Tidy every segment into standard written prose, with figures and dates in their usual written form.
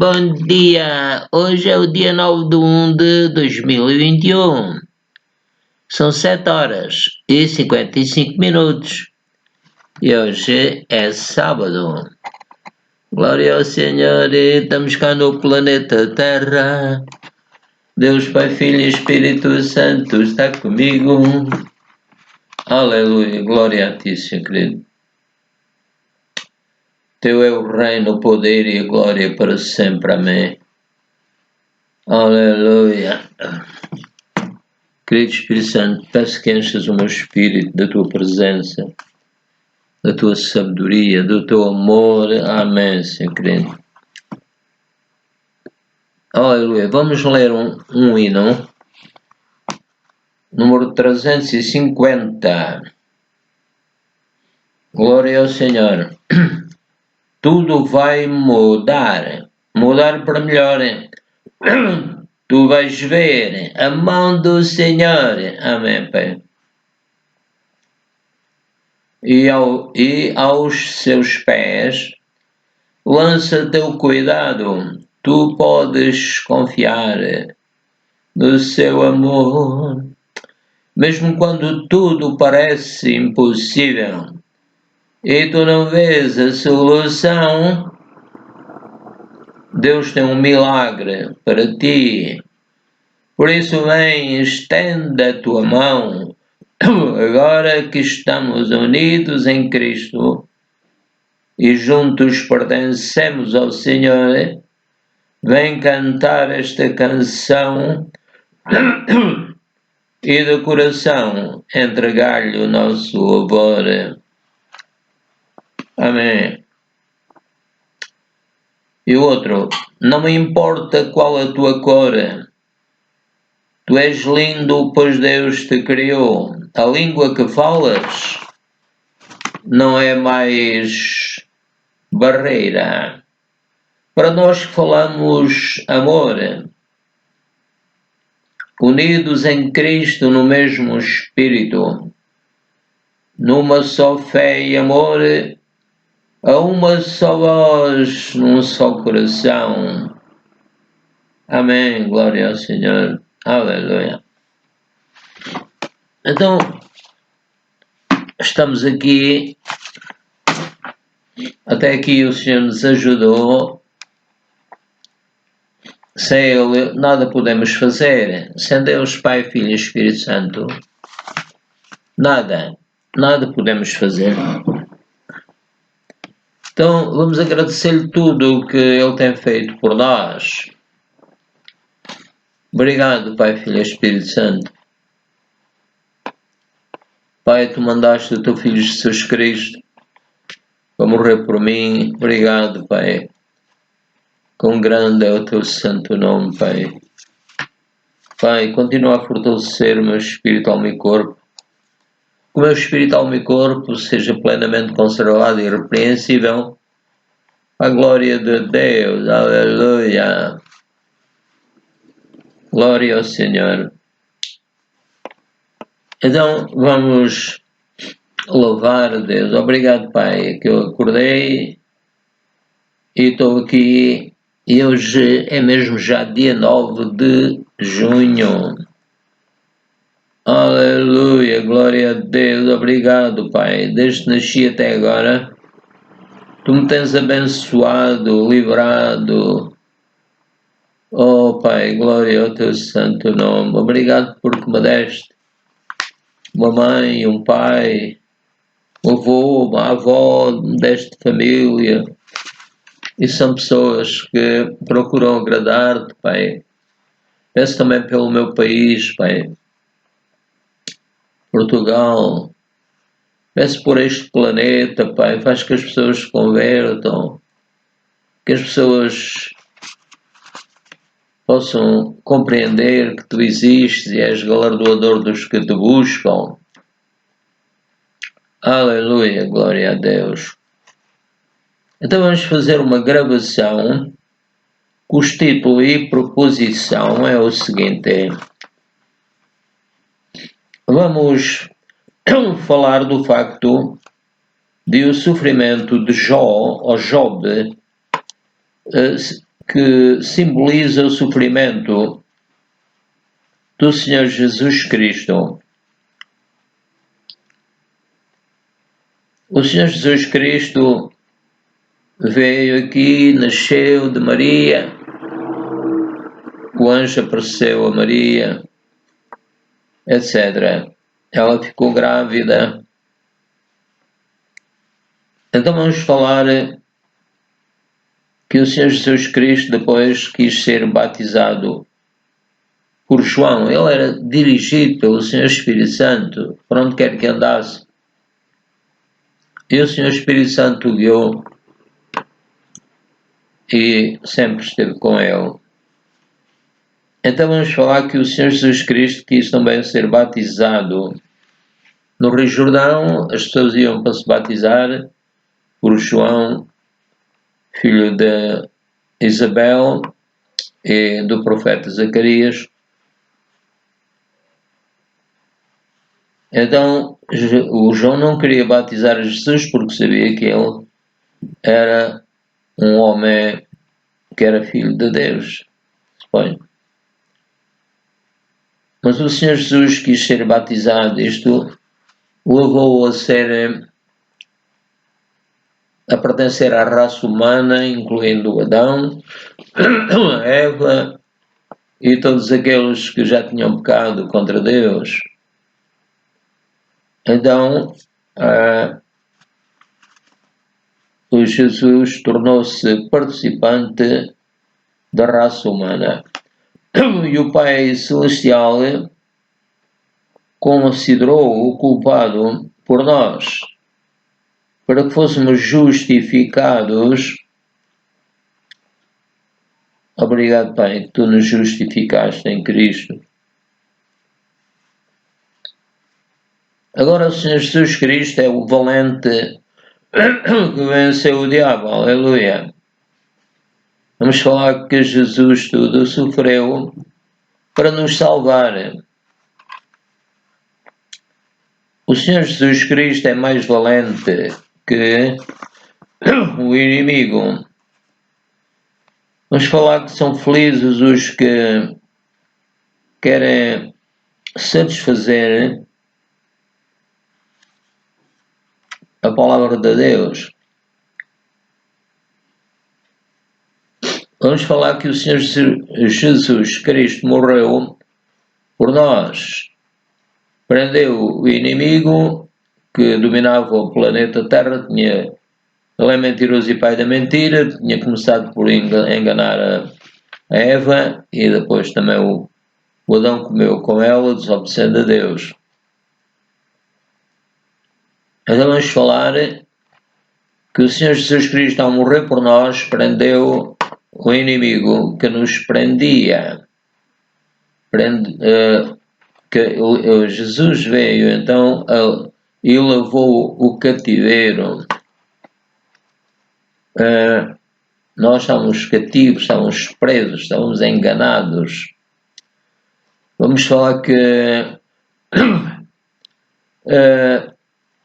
bom dia! Hoje é o dia 9 de 1 de 2021. São 7 horas e 55 minutos. E hoje é sábado. Glória ao Senhor, estamos cá no planeta Terra. Deus Pai, Filho e Espírito Santo está comigo. Aleluia, glória a ti, Senhor querido. Teu é o reino, o poder e a glória para sempre. Amém. Aleluia. Querido Espírito Santo, peço que enchas o meu espírito da tua presença, da tua sabedoria, do teu amor. Amém, Senhor querido. Aleluia. Vamos ler um hino, número 350. Glória ao Senhor. Tudo vai mudar para melhor. Tu vais ver a mão do Senhor. Amém, Pai. E aos seus pés lança teu cuidado. Tu podes confiar no seu amor. Mesmo quando tudo parece impossível e tu não vês a solução, Deus tem um milagre para ti. Por isso vem, estende a tua mão. Agora que estamos unidos em Cristo e juntos pertencemos ao Senhor, vem cantar esta canção e de coração entregar-lhe o nosso louvor. Amém. E o outro, não me importa qual a tua cor, tu és lindo, pois Deus te criou. A língua que falas não é mais barreira. Para nós que falamos amor, unidos em Cristo no mesmo Espírito, numa só fé e amor, a uma só voz, num só coração. Amém. Glória ao Senhor. Aleluia. Então, estamos aqui. Até aqui o Senhor nos ajudou. Sem Ele nada podemos fazer. Sem Deus Pai, Filho e Espírito Santo, nada podemos fazer. Então vamos agradecer-lhe tudo o que Ele tem feito por nós. Obrigado, Pai, Filho e Espírito Santo. Pai, tu mandaste o teu Filho Jesus Cristo para morrer por mim. Obrigado, Pai. Quão grande é o teu santo nome, Pai. Pai, continua a fortalecer o meu espírito, alma e corpo. Que o meu espírito, alma e corpo seja plenamente conservado e irrepreensível. A glória de Deus. Aleluia. Glória ao Senhor. Então, vamos louvar a Deus. Obrigado, Pai, que eu acordei e estou aqui. E hoje é mesmo já dia 9 de junho. Aleluia, glória a Deus, obrigado, Pai. Desde que nasci até agora, tu me tens abençoado, livrado. Oh, Pai, glória ao teu santo nome. Obrigado porque me deste uma mãe, um pai, um avô, uma avó, me deste família. E são pessoas que procuram agradar-te, Pai. Peço também pelo meu país, Pai. Portugal. Peço por este planeta, Pai. Faz que as pessoas se convertam. Que as pessoas possam compreender que tu existes e és galardoador dos que te buscam. Aleluia, glória a Deus. Então vamos fazer uma gravação cujo título e proposição é o seguinte. Vamos falar do facto de o sofrimento de Jó, ou Job, que simboliza o sofrimento do Senhor Jesus Cristo. O Senhor Jesus Cristo veio aqui, nasceu de Maria, o anjo apareceu a Maria, etc. Ela ficou grávida. Então vamos falar que o Senhor Jesus Cristo depois quis ser batizado por João. Ele era dirigido pelo Senhor Espírito Santo, por onde quer que andasse. E o Senhor Espírito Santo o guiou e sempre esteve com ele. Então vamos falar que o Senhor Jesus Cristo quis também ser batizado. No Rio Jordão, as pessoas iam para se batizar por João, filho de Isabel e do profeta Zacarias. Então o João não queria batizar Jesus porque sabia que ele era um homem que era filho de Deus, suponho. Mas o Senhor Jesus quis ser batizado. Isto o levou a pertencer à raça humana, incluindo Adão, Eva e todos aqueles que já tinham pecado contra Deus. Então, o Jesus tornou-se participante da raça humana. E o Pai Celestial considerou-o culpado por nós, para que fôssemos justificados. Obrigado, Pai, que tu nos justificaste em Cristo. Agora o Senhor Jesus Cristo é o valente que venceu o diabo. Aleluia. Vamos falar que Jesus tudo sofreu para nos salvar. O Senhor Jesus Cristo é mais valente que o inimigo. Vamos falar que são felizes os que querem satisfazer a palavra de Deus. Vamos falar que o Senhor Jesus Cristo morreu por nós. Prendeu o inimigo que dominava o planeta Terra. Ele é mentiroso e pai da mentira. Tinha começado por enganar a Eva e depois também o Adão comeu com ela, desobedecendo a Deus. Então vamos falar que o Senhor Jesus Cristo, ao morrer por nós, prendeu o inimigo que nos prendia. Jesus veio então e levou o cativeiro. Nós estávamos cativos, estávamos presos, estávamos enganados. Vamos falar que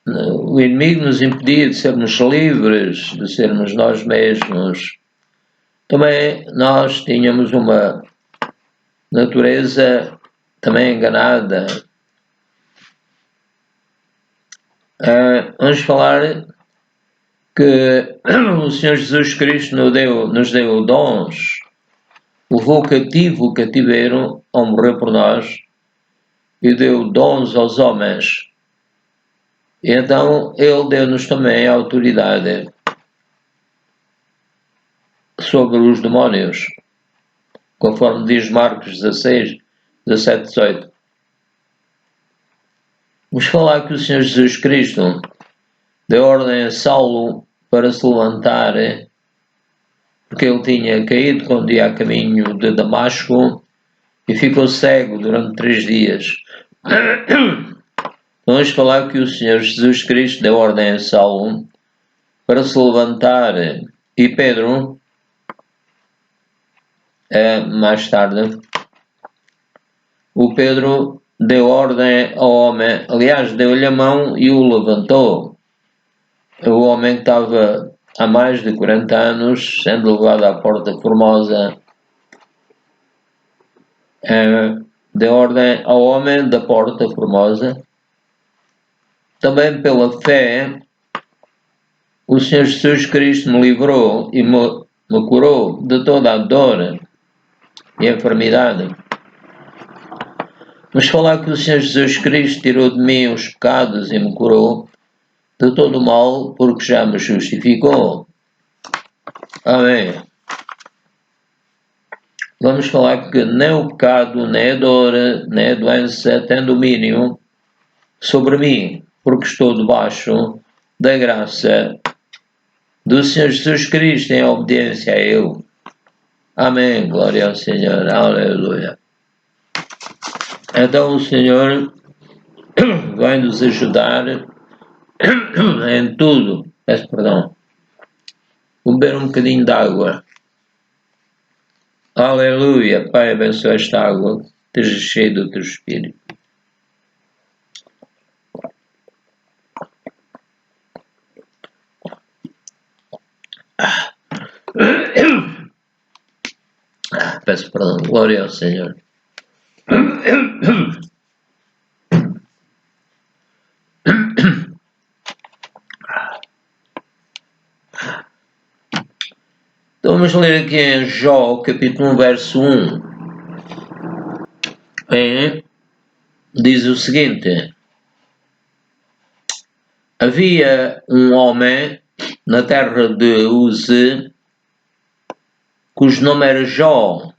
o inimigo nos impedia de sermos livres, de sermos nós mesmos. Também nós tínhamos uma natureza também enganada. Vamos falar que o Senhor Jesus Cristo nos deu dons, levou cativo o cativeiro ao morrer por nós e deu dons aos homens. E então ele deu-nos também a autoridade sobre os demónios, conforme diz Marcos 16, 17, 18. Vamos falar que o Senhor Jesus Cristo deu ordem a Saulo para se levantar, porque ele tinha caído quando ia a caminho de Damasco e ficou cego durante 3 dias. Vamos falar que o Senhor Jesus Cristo deu ordem a Saulo para se levantar, e Pedro, mais tarde, o Pedro deu ordem ao homem, aliás, deu-lhe a mão e o levantou. O homem que estava há mais de 40 anos, sendo levado à Porta Formosa, de ordem ao homem da Porta Formosa. Também pela fé, o Senhor Jesus Cristo me livrou e me curou de toda a dor e enfermidade. Mas falar que o Senhor Jesus Cristo tirou de mim os pecados e me curou de todo o mal, porque já me justificou. Amém. Vamos falar que nem o pecado, nem a dor, nem a doença tem domínio sobre mim, porque estou debaixo da graça do Senhor Jesus Cristo em obediência a Ele. Amém. Glória ao Senhor. Aleluia. Então o Senhor vai nos ajudar em tudo. Peço perdão. Vou beber um bocadinho de água. Aleluia. Pai, abençoa esta água. Esteja cheio do teu Espírito. Peço perdão. Glória ao Senhor. Então vamos ler aqui em Jó, capítulo 1, verso 1. Diz o seguinte: havia um homem na terra de Uze, cujo nome era Jó,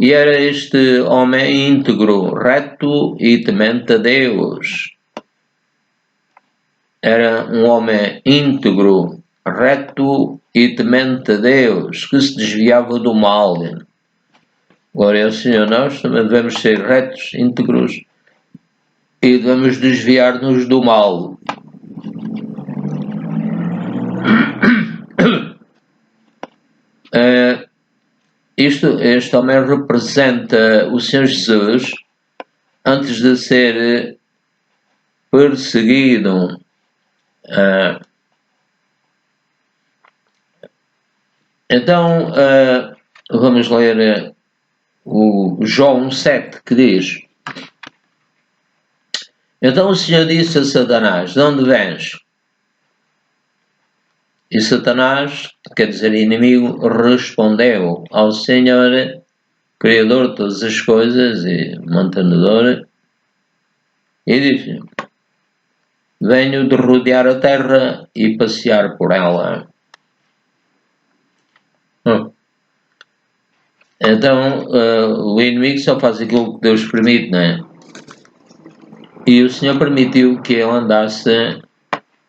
e era este homem íntegro, reto e temente a Deus. Era um homem íntegro, reto e temente a Deus, que se desviava do mal. Glória ao Senhor. Nós também devemos ser retos, íntegros e devemos desviar-nos do mal. Este homem representa o Senhor Jesus antes de ser perseguido. Então, vamos ler o Jó 1,7, que diz: então o Senhor disse a Satanás: de onde vens? E Satanás, quer dizer inimigo, respondeu ao Senhor, Criador de todas as coisas e mantenedor, e disse: venho de rodear a terra e passear por ela. Então, o inimigo só faz aquilo que Deus permite, não é? E o Senhor permitiu que ele andasse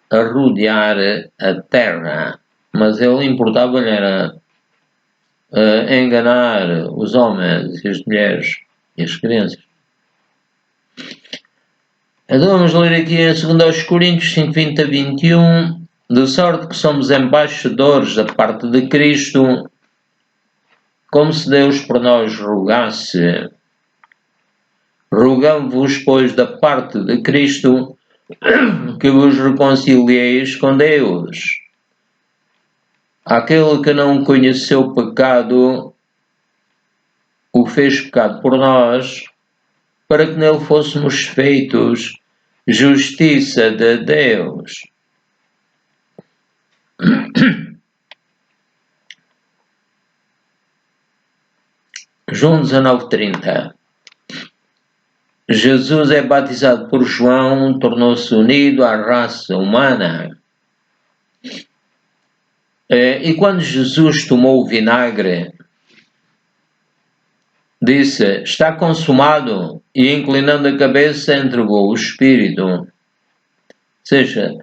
a rodear a terra, mas ele importava-lhe era enganar os homens e as mulheres e as crianças. Então vamos ler aqui em 2 Coríntios 5, 20 a 21, de sorte que somos embaixadores da parte de Cristo, como se Deus por nós rogasse. Rogamo-vos, pois, da parte de Cristo, que vos reconcilieis com Deus. Aquele que não conheceu pecado, o fez pecado por nós, para que nele fôssemos feitos justiça de Deus. João 19:30. Jesus é batizado por João, tornou-se unido à raça humana. E quando Jesus tomou o vinagre, disse: está consumado, e inclinando a cabeça entregou o Espírito. Ou seja,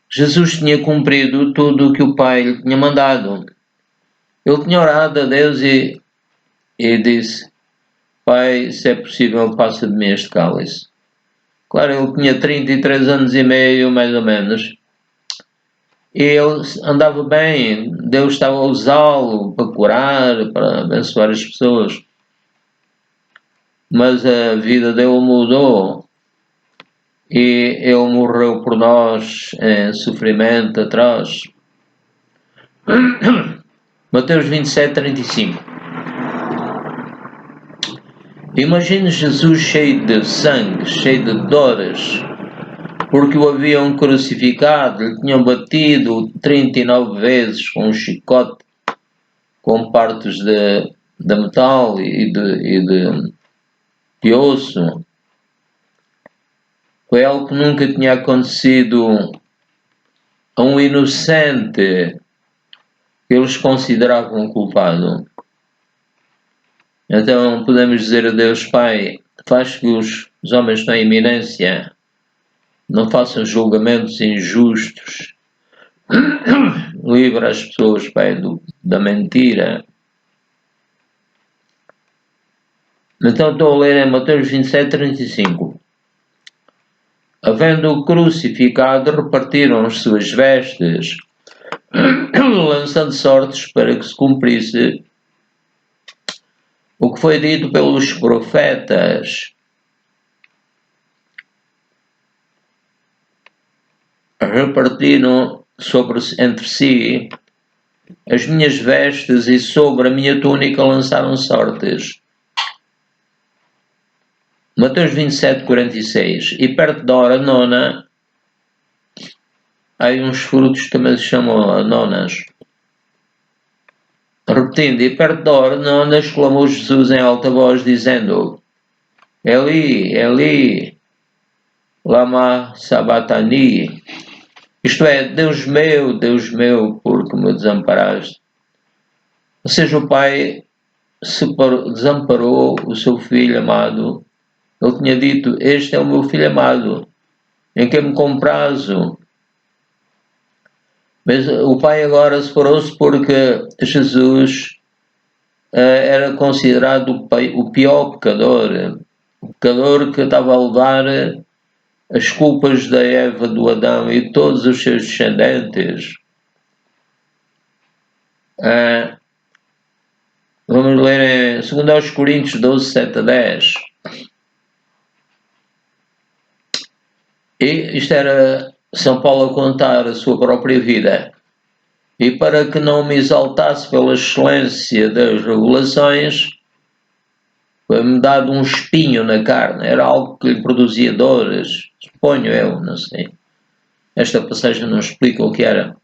Jesus tinha cumprido tudo o que o Pai lhe tinha mandado. Ele tinha orado a Deus e disse: Pai, se é possível, passa de mim este cálice. Claro, ele tinha 33 anos e meio, mais ou menos, e ele andava bem, Deus estava a usá-lo para curar, para abençoar as pessoas. Mas a vida dele mudou e ele morreu por nós em sofrimento atroz. Mateus 27, 35. Imagine Jesus cheio de sangue, cheio de dores, porque o haviam crucificado, lhe tinham batido 39 vezes com um chicote, com partes de metal e de osso. Foi algo que nunca tinha acontecido a um inocente que eles consideravam culpado. Então podemos dizer a Deus, Pai, faz que os homens na iminência não façam julgamentos injustos. Livra as pessoas, Pai, da mentira. Então estou a ler em Mateus 27, 35. Havendo-o crucificado, repartiram as suas vestes, lançando sortes para que se cumprisse o que foi dito pelos profetas. Repartiram entre si as minhas vestes e sobre a minha túnica lançaram sortes. Mateus 27, 46. E perto da hora nona, há uns frutos que também se chamam nonas. Repetindo, e perto da hora nona, exclamou Jesus em alta voz, dizendo: Eli, Eli, lama sabatani. Isto é, Deus meu, por que me desamparaste? Ou seja, o Pai desamparou o seu filho amado. Ele tinha dito, este é o meu filho amado, em quem me comprazo. Mas o Pai agora separou-se porque Jesus era considerado o pior pecador. O pecador que estava a levar as culpas da Eva, do Adão e todos os seus descendentes. Vamos ler em 2 Coríntios 12, 7 a 10. E isto era São Paulo a contar a sua própria vida. E para que não me exaltasse pela excelência das revelações, foi-me dado um espinho na carne. Era algo que lhe produzia dores. Suponho eu, não sei. Esta passagem não explica o que era.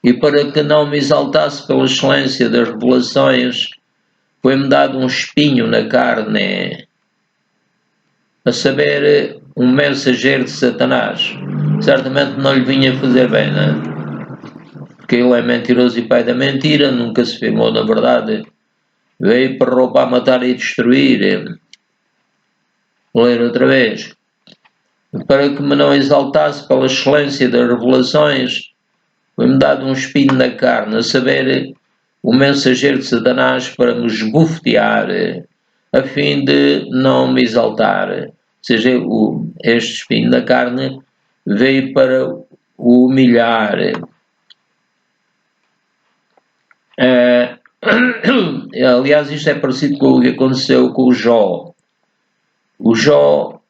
E para que não me exaltasse pela excelência das revelações, foi-me dado um espinho na carne, a saber, um mensageiro de Satanás. Certamente não lhe vinha fazer bem, não é? Porque ele é mentiroso e pai da mentira, nunca se firmou na verdade. Veio para roubar, matar e destruir. Vou ler outra vez. Para que me não exaltasse pela excelência das revelações, foi-me dado um espinho na carne, a saber, o mensageiro de Satanás para me esbofetear, a fim de não me exaltar. Ou seja, este espinho na carne veio para o humilhar. Aliás, isto é parecido com o que aconteceu com o Jó. O Jó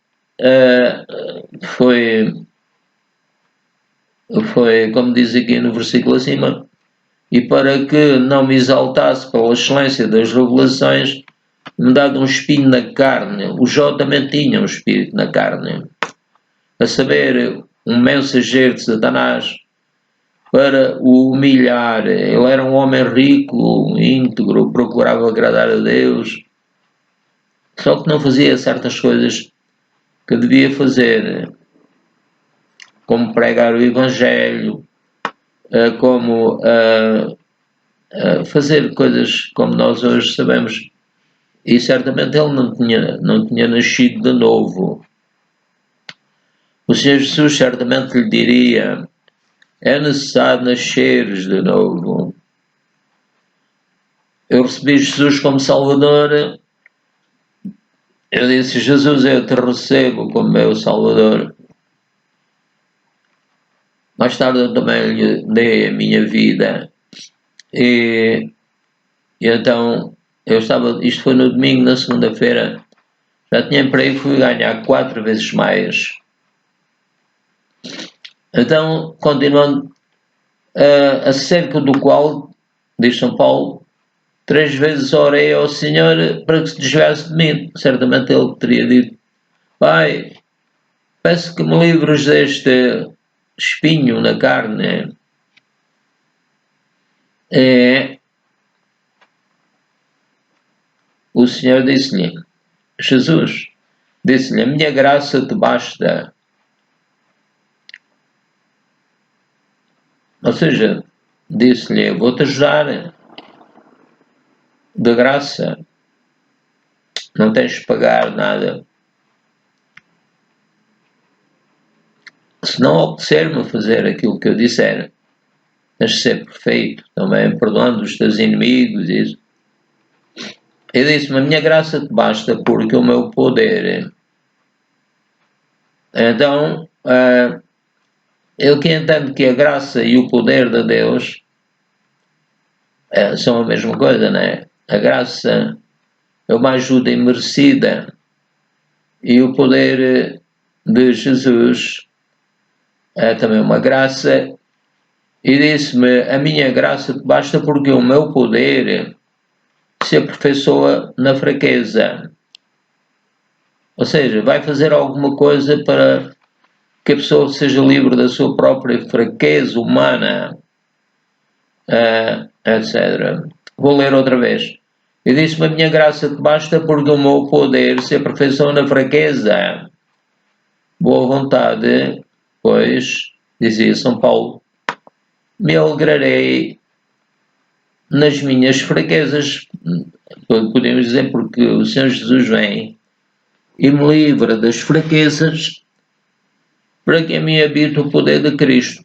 foi, como diz aqui no versículo acima, e para que não me exaltasse pela excelência das revelações, me dado um espinho na carne. O Jó também tinha um espírito na carne, a saber, um mensageiro de Satanás para o humilhar. Ele era um homem rico, íntegro, procurava agradar a Deus, só que não fazia certas coisas que devia fazer, como pregar o Evangelho, como fazer coisas como nós hoje sabemos. E certamente ele não tinha nascido de novo. O Senhor Jesus certamente lhe diria: é necessário nasceres de novo. Eu recebi Jesus como Salvador. Eu disse: Jesus, eu te recebo como meu Salvador. Mais tarde eu também lhe dei a minha vida. E então, isto foi no domingo, na segunda-feira, já tinha emprego, fui ganhar 4 vezes mais. Então, continuando, acerca do qual, diz São Paulo, 3 vezes orei ao Senhor para que se desviasse de mim. Certamente ele teria dito: Pai, peço que me livres deste espinho na carne. O Senhor disse-lhe, Jesus disse-lhe: a minha graça te basta. Ou seja, disse-lhe: eu vou-te ajudar de graça, não tens de pagar nada. Se não obedecer-me a fazer aquilo que eu disser, tens de ser perfeito, também perdoando os teus inimigos. Isso. Eu disse-me: a minha graça te basta porque o meu poder. Então, eu que entendo que a graça e o poder de Deus são a mesma coisa, não é? A graça é uma ajuda imerecida e o poder de Jesus é também uma graça. E disse-me: a minha graça te basta porque o meu poder se aperfeiçoa na fraqueza. Ou seja, vai fazer alguma coisa para que a pessoa seja livre da sua própria fraqueza humana, etc. Vou ler outra vez. E disse-me: a minha graça te basta porque o meu poder se aperfeiçoa na fraqueza. Boa vontade, pois, dizia São Paulo, me alegrarei nas minhas fraquezas. Podemos dizer porque o Senhor Jesus vem e me livra das fraquezas para que a mim habite o poder de Cristo.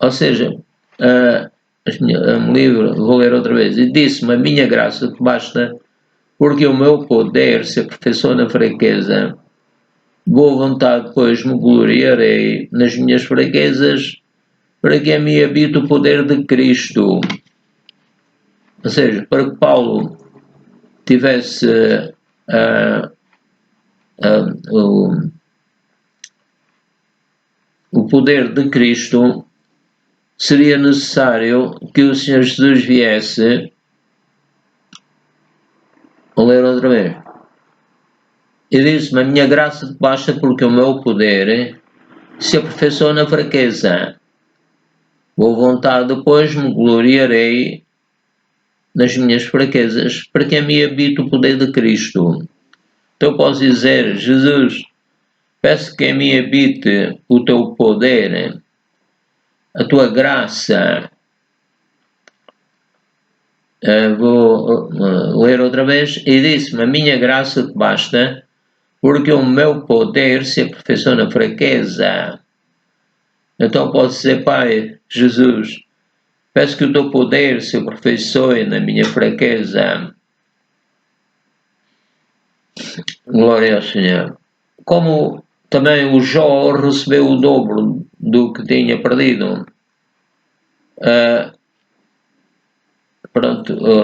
Ou seja, me livra, vou ler outra vez, e disse-me: a minha graça te basta porque o meu poder se aperfeiçoa na fraqueza. Boa vontade, pois, me gloriarei nas minhas fraquezas para que a mim habite o poder de Cristo. Ou seja, para que Paulo tivesse o poder de Cristo, seria necessário que o Senhor Jesus viesse. Vou ler outra vez. E disse-me: a minha graça te basta porque o meu poder se aperfeiçoa na fraqueza. Boa vontade, depois me gloriarei nas minhas fraquezas, para que a mim habite o poder de Cristo. Então eu posso dizer: Jesus, peço que a mim habite o teu poder, a tua graça. Vou ler outra vez. E disse-me: a minha graça te basta, porque o meu poder se aperfeiçoa na fraqueza. Então posso dizer: Pai, Jesus, peço que o teu poder se aperfeiçoe na minha fraqueza. Glória ao Senhor. Como também o Jó recebeu o dobro do que tinha perdido.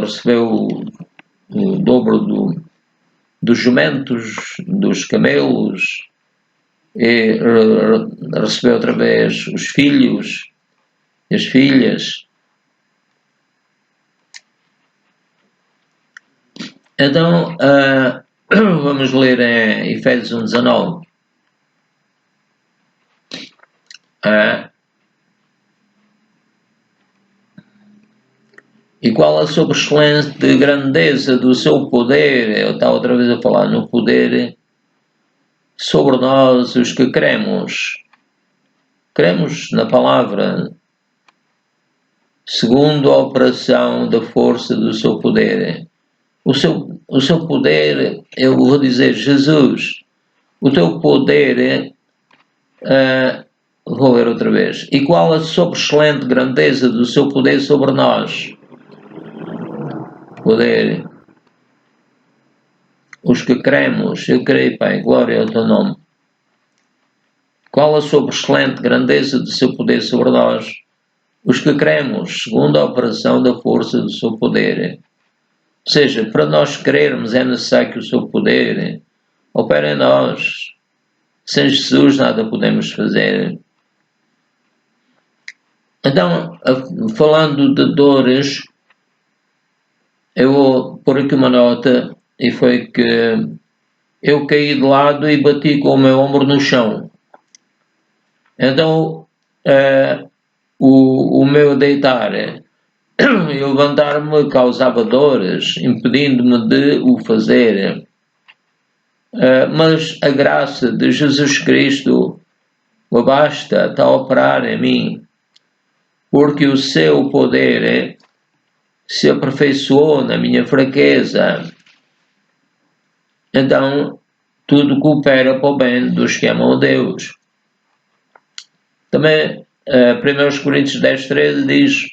Recebeu o dobro dos jumentos, dos camelos, e recebeu outra vez os filhos e as filhas. Então, vamos ler em Efésios 1:19. E qual a sobreexcelente grandeza do seu poder? Eu estava outra vez a falar no poder sobre nós, os que cremos. Cremos na palavra, segundo a operação da força do seu poder. O seu poder, eu vou dizer: Jesus, o teu poder, vou ler outra vez. E qual a sobreexcelente grandeza do seu poder sobre nós? Poder. Os que cremos, eu creio, Pai, glória ao teu nome. Qual a sobreexcelente grandeza do seu poder sobre nós? Os que cremos, segundo a operação da força do seu poder. Ou seja, para nós crermos é necessário que o seu poder opere em nós. Sem Jesus nada podemos fazer. Então, falando de dores, eu vou pôr aqui uma nota, e foi que eu caí de lado e bati com o meu ombro no chão. Então, o meu deitar e levantar-me causava dores, impedindo-me de o fazer. Mas a graça de Jesus Cristo me basta, está a operar em mim, porque o seu poder se aperfeiçoou na minha fraqueza. Então, tudo coopera para o bem dos que amam a Deus. Também, 1 Coríntios 10:13 diz: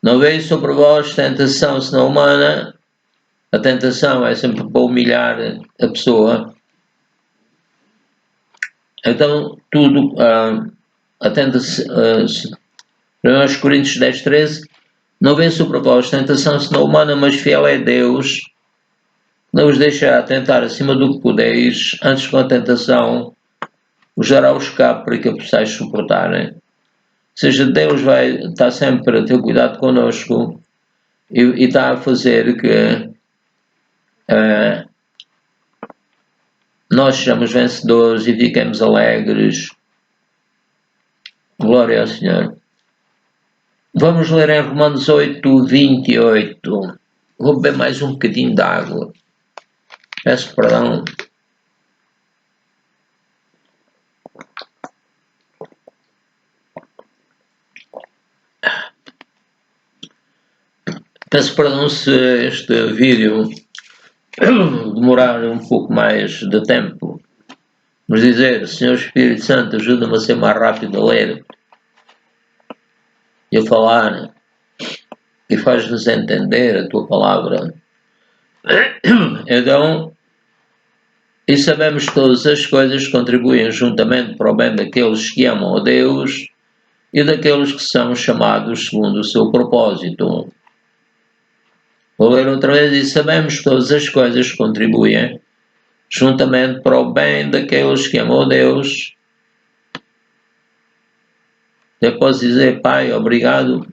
não veio sobre vós tentação senão humana. A tentação é sempre para humilhar a pessoa. Então, tudo, a tentação, 1 Coríntios 10:13, não veio sobre vós tentação senão humana, mas fiel é Deus, não os deixará tentar acima do que podeis, antes com a tentação vos dará o escape para que a possais suportar. Ou seja, Deus vai estar sempre a ter cuidado connosco e está a fazer que nós sejamos vencedores e fiquemos alegres. Glória ao Senhor. Vamos ler em Romanos 8:28. Vou beber mais um bocadinho de água. Peço perdão. Peço perdão se este vídeo demorar um pouco mais de tempo. Vamos dizer, Senhor Espírito Santo, ajuda-me a ser mais rápido a ler e a falar e faz-nos entender a tua palavra. Então, e sabemos que todas as coisas contribuem juntamente para o bem daqueles que amam a Deus e daqueles que são chamados segundo o seu propósito. Vou ler outra vez. E sabemos que todas as coisas contribuem juntamente para o bem daqueles que amam a Deus. Eu posso dizer, Pai, obrigado,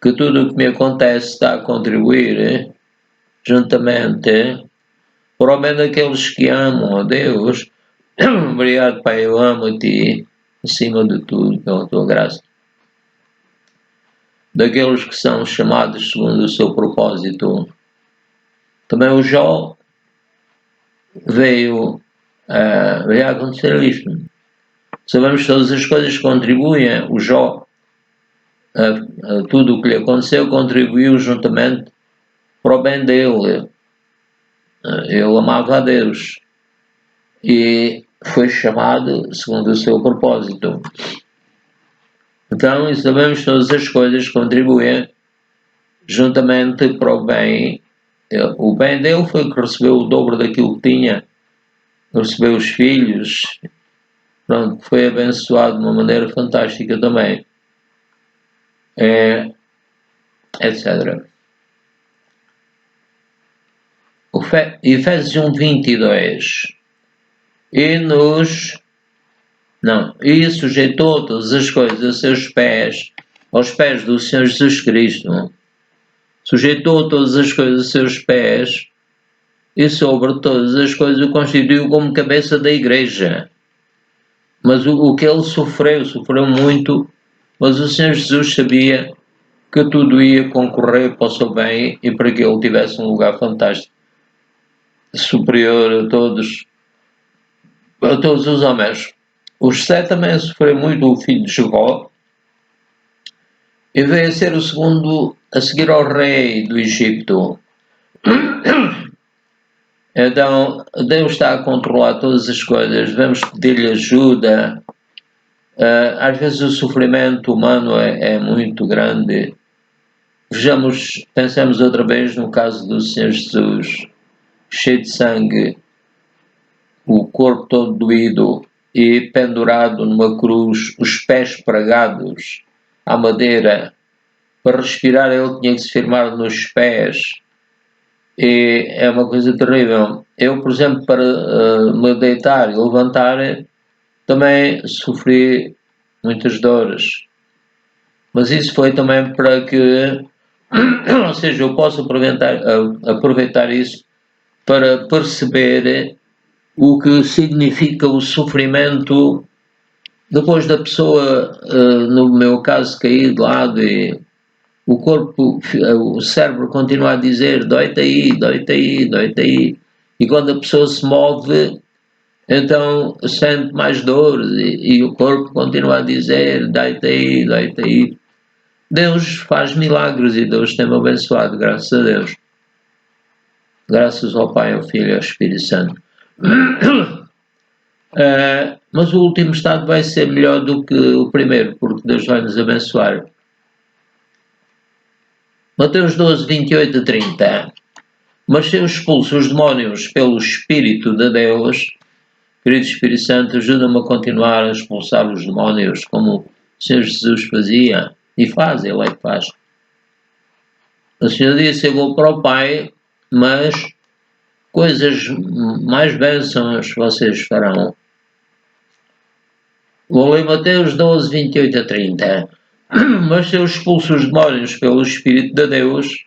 que tudo o que me acontece está a contribuir juntamente para o bem daqueles que amam a Deus. Obrigado, Pai, eu amo a Ti, acima de tudo, pela Tua graça. Daqueles que são chamados segundo o seu propósito. Também o Jó veio a acontecer isto. Sabemos que todas as coisas contribuem. O Jó, tudo o que lhe aconteceu, contribuiu juntamente para o bem dele. Ele amava a Deus e foi chamado segundo o seu propósito. Então, e sabemos que todas as coisas contribuem juntamente para o bem. O bem dele foi que recebeu o dobro daquilo que tinha, recebeu os filhos, pronto, foi abençoado de uma maneira fantástica também, etc. Efésios 1:22. E sujeitou todas as coisas a seus pés, aos pés do Senhor Jesus Cristo. Sujeitou todas as coisas a seus pés e sobre todas as coisas o constituiu como cabeça da igreja. Mas o que ele sofreu muito, mas o Senhor Jesus sabia que tudo ia concorrer para o seu bem e para que ele tivesse um lugar fantástico, superior a todos os homens. O José também sofreu muito, o filho de Jacó, e veio a ser o segundo a seguir ao rei do Egito. Então, Deus está a controlar todas as coisas, devemos pedir-lhe ajuda. Às vezes o sofrimento humano é muito grande. Pensemos outra vez no caso do Senhor Jesus, cheio de sangue, o corpo todo doído e pendurado numa cruz, os pés pregados à madeira. Para respirar ele tinha que se firmar nos pés. E é uma coisa terrível. Eu, por exemplo, para me deitar e levantar, também sofri muitas dores. Mas isso foi também para que, ou seja, eu posso aproveitar isso para perceber o que significa o sofrimento depois da pessoa, no meu caso, cair de lado e o corpo, o cérebro continua a dizer dói-te aí, dói-te aí, dói-te aí. E quando a pessoa se move, então sente mais dor e o corpo continua a dizer dói-te aí, dói-te aí. Deus faz milagres e Deus tem-me abençoado, graças a Deus. Graças ao Pai, ao Filho e ao Espírito Santo. Mas o último estado vai ser melhor do que o primeiro, porque Deus vai nos abençoar. Mateus 12, 28 e 30. Mas se eu expulso os demónios pelo Espírito de Deus, querido Espírito Santo, ajuda-me a continuar a expulsar os demónios como o Senhor Jesus fazia. E faz, Ele é que faz. O Senhor disse, eu vou para o Pai, mas coisas mais bênçãos vocês farão. Vou ler Mateus 12, 28 a 30. Mas se eu expulso os demónios pelo Espírito de Deus,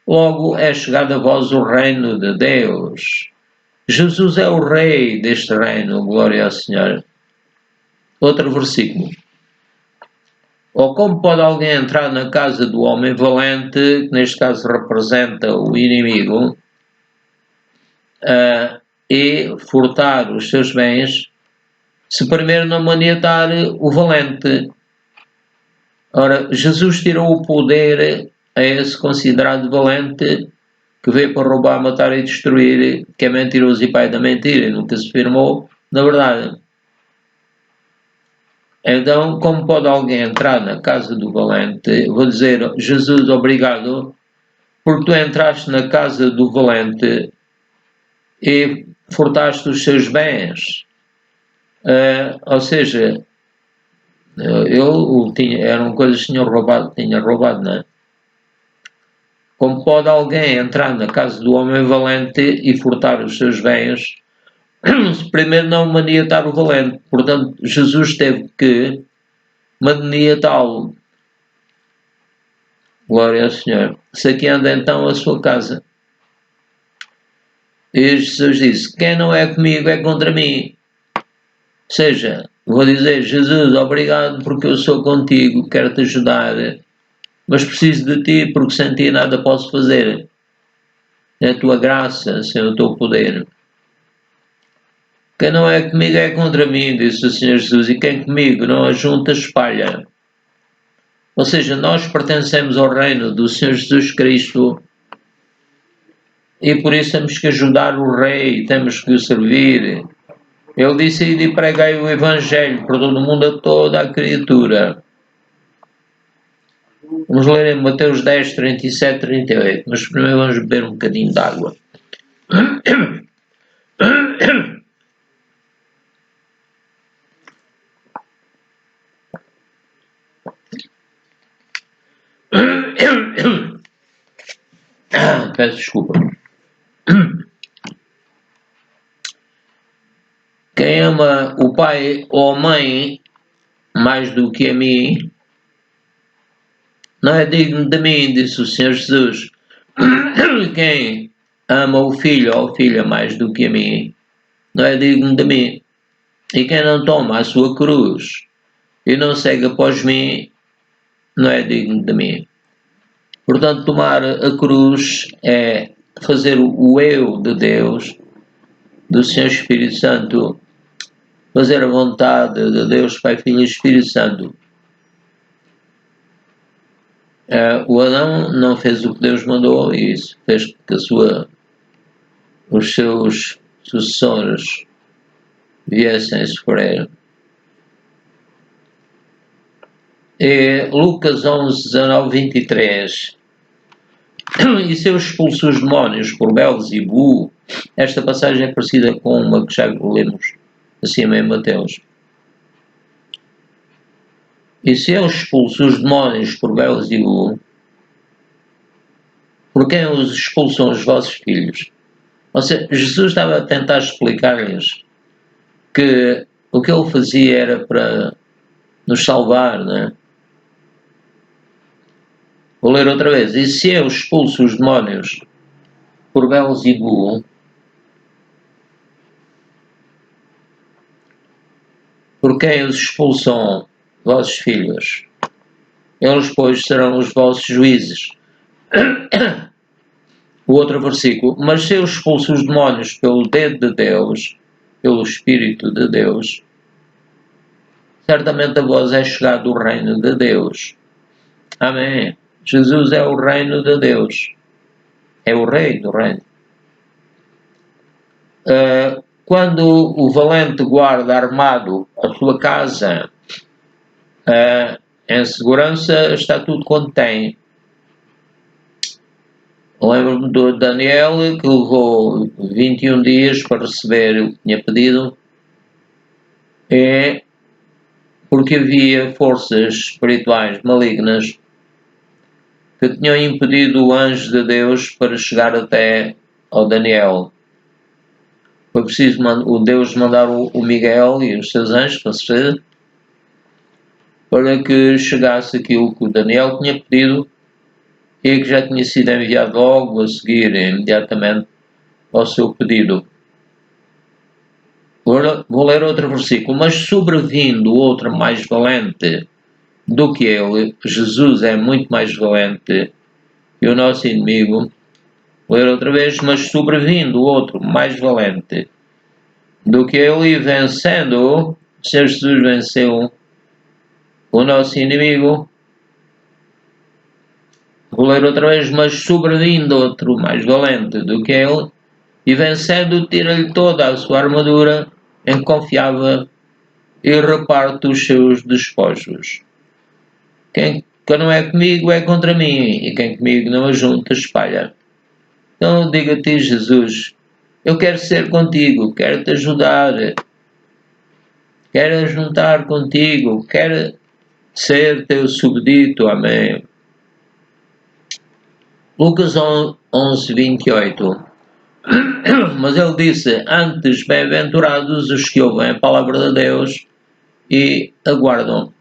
logo é chegado a vós o reino de Deus. Jesus é o rei deste reino, glória ao Senhor. Outro versículo. Ou como pode alguém entrar na casa do homem valente, que neste caso representa o inimigo, e furtar os seus bens, se primeiro não maniatar o valente? Ora, Jesus tirou o poder a esse considerado valente que veio para roubar, matar e destruir, que é mentiroso e pai da mentira e nunca se firmou na verdade. Então, como pode alguém entrar na casa do valente? Vou dizer, Jesus, obrigado, porque tu entraste na casa do valente e furtaste os seus bens. Ou seja, eram coisas que tinha roubado, não é? Como pode alguém entrar na casa do homem valente e furtar os seus bens, se primeiro não maniatar o valente? Portanto, Jesus teve que maniatá-lo. Glória ao Senhor. Se aqui anda então a sua casa. E Jesus disse, quem não é comigo é contra mim. Ou seja, vou dizer, Jesus, obrigado porque eu sou contigo, quero-te ajudar, mas preciso de ti porque sem ti nada posso fazer. É a tua graça, sem o teu poder. Quem não é comigo é contra mim, disse o Senhor Jesus, e quem comigo não ajunta, espalha. Ou seja, nós pertencemos ao reino do Senhor Jesus Cristo e por isso temos que ajudar o Rei, temos que o servir. Ele disse, e pregai o Evangelho por todo o mundo a toda a criatura. Vamos ler em Mateus 10, 37, 38, mas primeiro vamos beber um bocadinho de água. Peço desculpa. Quem ama o pai ou a mãe mais do que a mim, não é digno de mim, disse o Senhor Jesus. Quem ama o filho ou a filha mais do que a mim, não é digno de mim. E quem não toma a sua cruz e não segue após mim, não é digno de mim. Portanto, tomar a cruz é fazer o eu de Deus, do Senhor Espírito Santo, fazer a vontade de Deus, Pai, Filho e Espírito Santo. O Adão não fez o que Deus mandou e isso fez que os seus sucessores viessem a sofrer. E Lucas 11, 19, 23. E se eu expulso os demónios por Belzebu, esta passagem é parecida com uma que já lemos acima em Mateus. E se eu expulso os demónios por Belzebu, por quem os expulsam os vossos filhos? Ou seja, Jesus estava a tentar explicar-lhes que o que ele fazia era para nos salvar, né? Vou ler outra vez. E se eu expulso os demónios por Belzebu, por quem os expulsam vossos filhos? Eles, pois, serão os vossos juízes. O outro versículo. Mas se eu expulso os demónios pelo dedo de Deus, pelo Espírito de Deus, certamente a vós é chegado o reino de Deus. Amém. Jesus é o reino de Deus. É o rei do reino. Quando o valente guarda armado a sua casa em segurança, está tudo quanto tem. Lembro-me do Daniel, que levou 21 dias para receber o que tinha pedido, porque havia forças espirituais malignas que tinham impedido o anjo de Deus para chegar até ao Daniel. Foi preciso o Deus mandar o Miguel e os seus anjos, com certeza, para que chegasse aquilo que o Daniel tinha pedido e que já tinha sido enviado logo a seguir, imediatamente, ao seu pedido. Vou ler outro versículo. Mas sobrevindo outro mais valente do que ele, Jesus é muito mais valente que o nosso inimigo. Vou ler outra vez. Mas sobrevindo outro mais valente do que ele, e vencendo, se Jesus venceu o nosso inimigo. Vou ler outra vez. Mas sobrevindo outro mais valente do que ele, e vencendo, tira-lhe toda a sua armadura, em que confiava, e reparte os seus despojos. Quem não é comigo é contra mim, e quem comigo não ajunta espalha. Então diga a ti, Jesus, eu quero ser contigo, quero te ajudar, quero juntar contigo, quero ser teu subdito. Amém. Lucas 11, 28. Mas ele disse, antes, bem-aventurados os que ouvem a palavra de Deus e aguardam.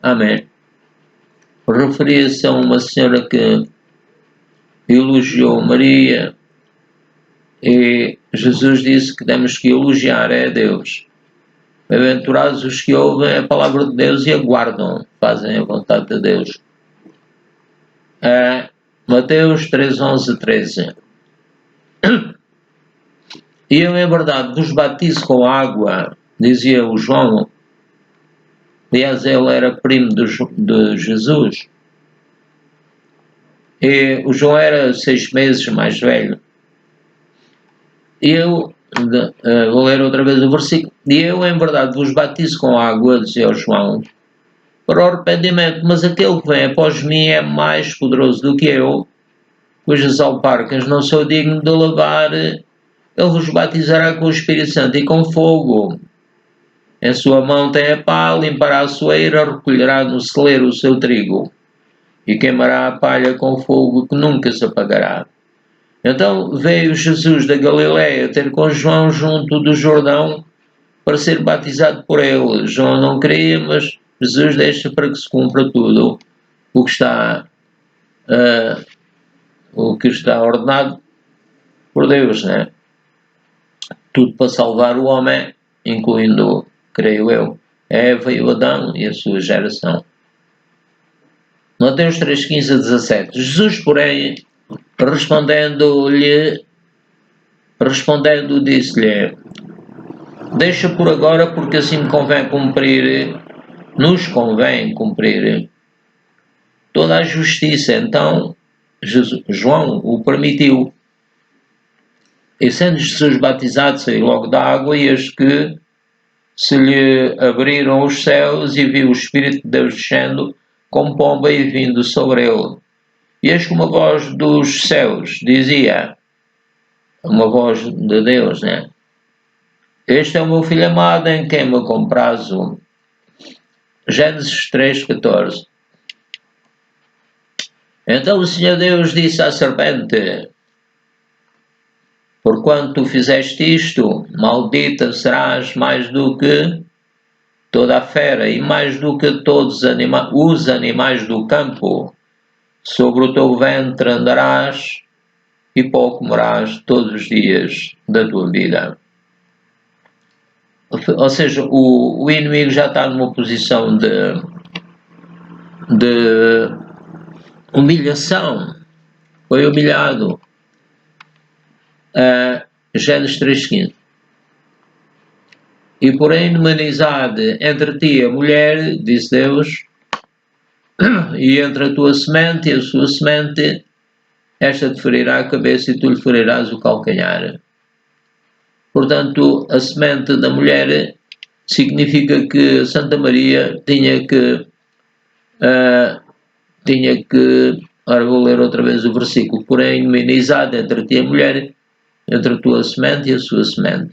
Amém. Referia-se a uma senhora que elogiou Maria e Jesus disse que temos que elogiar a Deus. Bem-aventurados os que ouvem a palavra de Deus e aguardam, fazem a vontade de Deus. Mateus 3, 11, 13. E eu, em verdade, vos batizo com água, dizia o João. Aliás, ele era primo de Jesus. E o João era 6 meses mais velho. E eu, vou ler outra vez o versículo. E eu, em verdade, vos batizo com água, dizia o João, para o arrependimento, mas aquele que vem após mim é mais poderoso do que eu, cujas alparcas não sou digno de levar. Ele vos batizará com o Espírito Santo e com fogo. Em sua mão tem a pá, limpará a soeira, recolherá no celeiro o seu trigo, e queimará a palha com fogo que nunca se apagará. Então veio Jesus da Galileia ter com João junto do Jordão para ser batizado por ele. João não queria, mas Jesus deixa para que se cumpra tudo o que está ordenado por Deus, né? Tudo para salvar o homem, incluindo, creio eu, Eva e o Adão e a sua geração. Mateus 3, 15 a 17. Jesus, porém, respondendo, disse-lhe, deixa por agora, porque assim nos convém cumprir toda a justiça. Então, João o permitiu. E sendo Jesus batizado, saiu logo da água, e eis que se lhe abriram os céus, e viu o Espírito de Deus descendo, como pomba, e vindo sobre ele. E eis que uma voz dos céus dizia, uma voz de Deus, né? Este é o meu filho amado, em quem me comprazo. Gênesis 3, 14. Então o Senhor Deus disse à serpente, porquanto tu fizeste isto, maldita serás mais do que toda a fera, e mais do que todos os animais do campo, sobre o teu ventre andarás, e pó comerás todos os dias da tua vida. Ou seja, o inimigo já está numa posição de humilhação, foi humilhado. Gênesis 3,15. E por a inimizade entre ti e a mulher, disse Deus, e entre a tua semente e a sua semente, esta te ferirá a cabeça e tu lhe ferirás o calcanhar. Portanto, a semente da mulher significa que Santa Maria tinha que ora vou ler outra vez o versículo, porém inimizade entre ti e a mulher, entre a tua semente e a sua semente.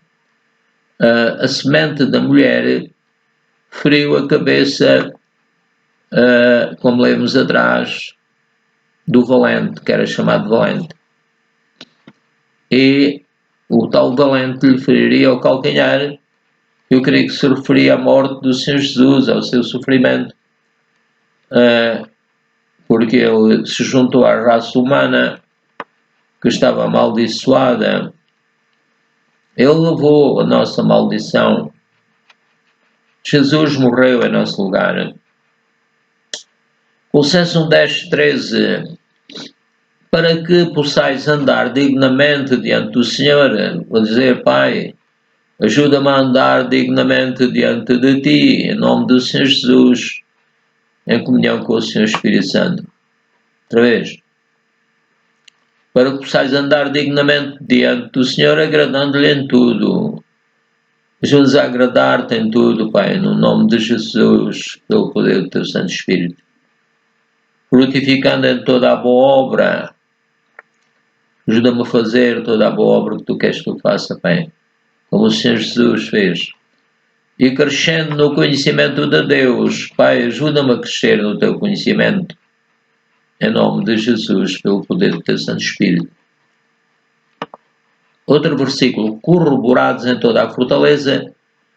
A semente da mulher feriu a cabeça, como lemos atrás, do valente, que era chamado valente. E o tal valente lhe feriria o calcanhar. Eu creio que se referia à morte do Senhor Jesus, ao seu sofrimento, porque ele se juntou à raça humana que estava amaldiçoada. Ele levou a nossa maldição. Jesus morreu em nosso lugar. Colossenses 10:13. Para que possais andar dignamente diante do Senhor. Vou dizer, Pai, ajuda-me a andar dignamente diante de Ti, em nome do Senhor Jesus, em comunhão com o Senhor Espírito Santo. Outra vez. Para que possais andar dignamente diante do Senhor, agradando-lhe em tudo. Ajuda-nos a agradar-te em tudo, Pai, no nome de Jesus, pelo poder do Teu Santo Espírito. Frutificando em toda a boa obra. Ajuda-me a fazer toda a boa obra que Tu queres que eu faça, Pai, como o Senhor Jesus fez. E crescendo no conhecimento de Deus, Pai, ajuda-me a crescer no Teu conhecimento. Em nome de Jesus, pelo poder do Teu Santo Espírito. Outro versículo. Corroborados em toda a fortaleza,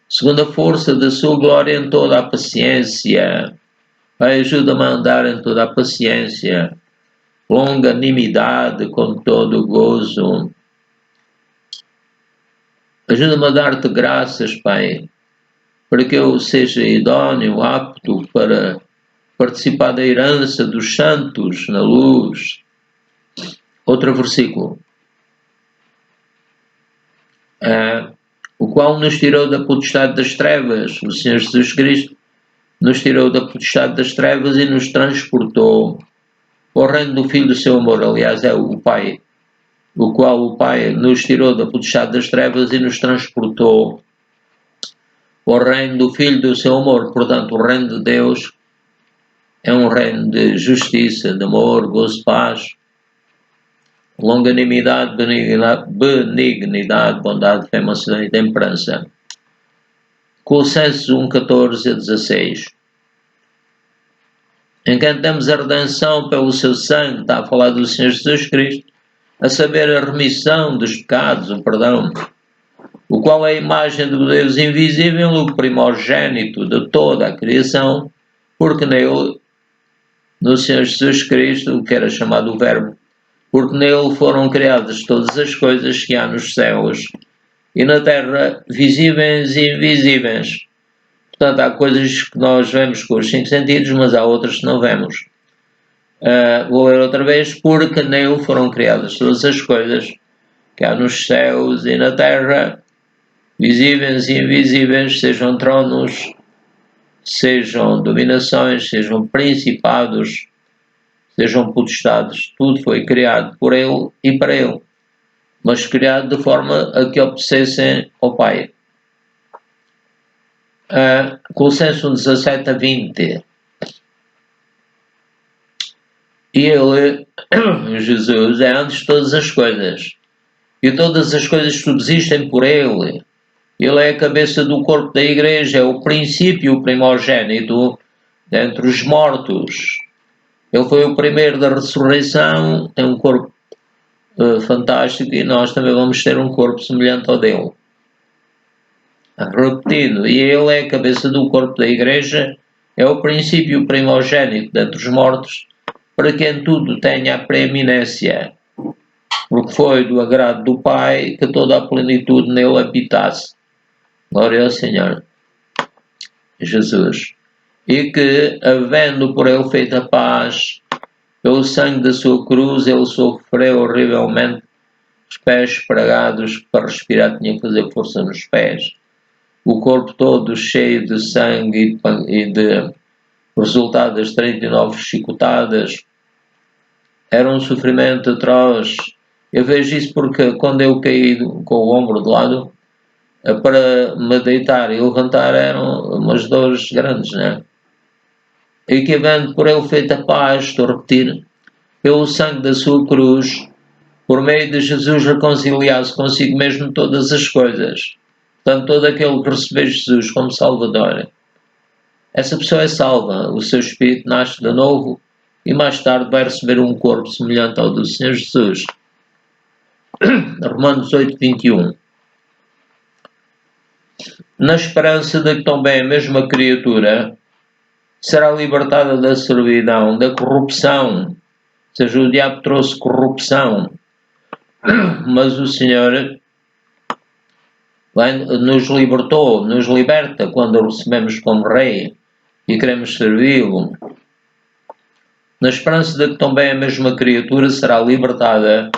segundo a força da sua glória em toda a paciência. Pai, ajuda-me a andar em toda a paciência, longanimidade com todo o gozo. Ajuda-me a dar-te graças, Pai, para que eu seja idóneo, apto para participar da herança dos santos na luz. Outro versículo. O qual nos tirou da potestade das trevas, o Senhor Jesus Cristo nos tirou da potestade das trevas e nos transportou ao reino do Filho do seu amor. Aliás, é o Pai, o qual o Pai nos tirou da potestade das trevas e nos transportou ao reino do Filho do seu amor. Portanto, o reino de Deus é um reino de justiça, de amor, gozo, paz, longanimidade, benignidade, bondade, fé, mansidão e temperança. Colossenses 1:14-16. Em quem temos a redenção pelo seu sangue, está a falar do Senhor Jesus Cristo, a saber a remissão dos pecados, o perdão, o qual é a imagem do Deus invisível, o primogênito de toda a criação, porque nele, no Senhor Jesus Cristo, que era chamado o Verbo, porque nele foram criadas todas as coisas que há nos céus e na terra, visíveis e invisíveis. Portanto, há coisas que nós vemos com os 5 sentidos, mas há outras que não vemos. Vou ler outra vez. Porque nele foram criadas todas as coisas que há nos céus e na terra, visíveis e invisíveis, sejam tronos, sejam dominações, sejam principados, sejam potestades. Tudo foi criado por ele e para ele, mas criado de forma a que obedecessem ao Pai. Colossenses 1:17-20. E ele, Jesus, é antes de todas as coisas, e todas as coisas subsistem por ele. Ele é a cabeça do corpo da igreja, é o princípio, o primogênito dentre os mortos. Ele foi o primeiro da ressurreição, tem um corpo fantástico, e nós também vamos ter um corpo semelhante ao dele. repetindo, e ele é a cabeça do corpo da Igreja, é o princípio primogênito dentre os mortos, para que em tudo tenha a preeminência, porque foi do agrado do Pai que toda a plenitude nele habitasse. Glória ao Senhor Jesus. E que, havendo por ele feito a paz, pelo sangue da sua cruz, ele sofreu horrivelmente, os pés espragados, para respirar tinha que fazer força nos pés. O corpo todo cheio de sangue e de resultado das 39 chicotadas. Era um sofrimento atroz. Eu vejo isso porque quando eu caí com o ombro de lado, para me deitar e levantar eram umas dores grandes, né? E que havendo por ele feita a paz, estou a repetir, pelo sangue da sua cruz, por meio de Jesus reconciliar-se consigo mesmo todas as coisas. Portanto, todo aquele que recebeu Jesus como Salvador, essa pessoa é salva, o seu espírito nasce de novo e mais tarde vai receber um corpo semelhante ao do Senhor Jesus. Romanos 8, 21. Na esperança de que também a mesma criatura será libertada da servidão, da corrupção, ou seja, o diabo trouxe corrupção, mas o Senhor nos libertou, nos liberta quando o recebemos como Rei e queremos servi-lo. Na esperança de que também a mesma criatura será libertada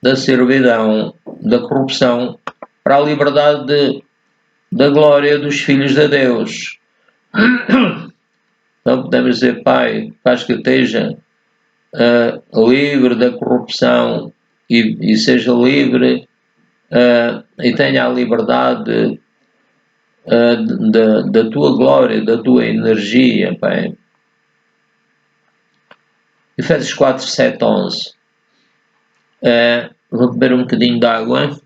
da servidão, da corrupção, para a liberdade da glória dos filhos de Deus. Então podemos dizer, Pai, faz que eu esteja livre da corrupção e seja livre e tenha a liberdade da tua glória, da tua energia, Pai. Efésios 4, 7, 11. Vou beber um bocadinho de água.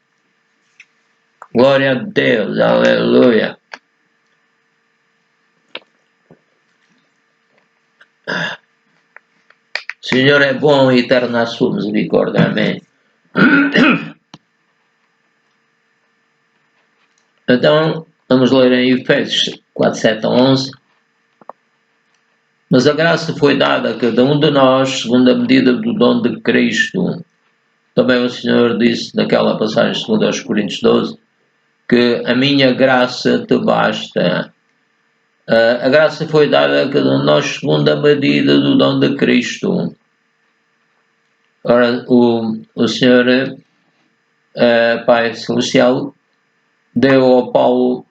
Glória a Deus, aleluia. O Senhor é bom e eterno na sua misericórdia, amém. Então, vamos ler em Efésios 4, 7 a 11. Mas a graça foi dada a cada um de nós segundo a medida do dom de Cristo. Também o Senhor disse naquela passagem, segundo aos Coríntios 12, que a minha graça te basta. A graça foi dada a cada um de nós segundo a medida do dom de Cristo. Ora, o Senhor, Pai Celestial, deu ao Paulo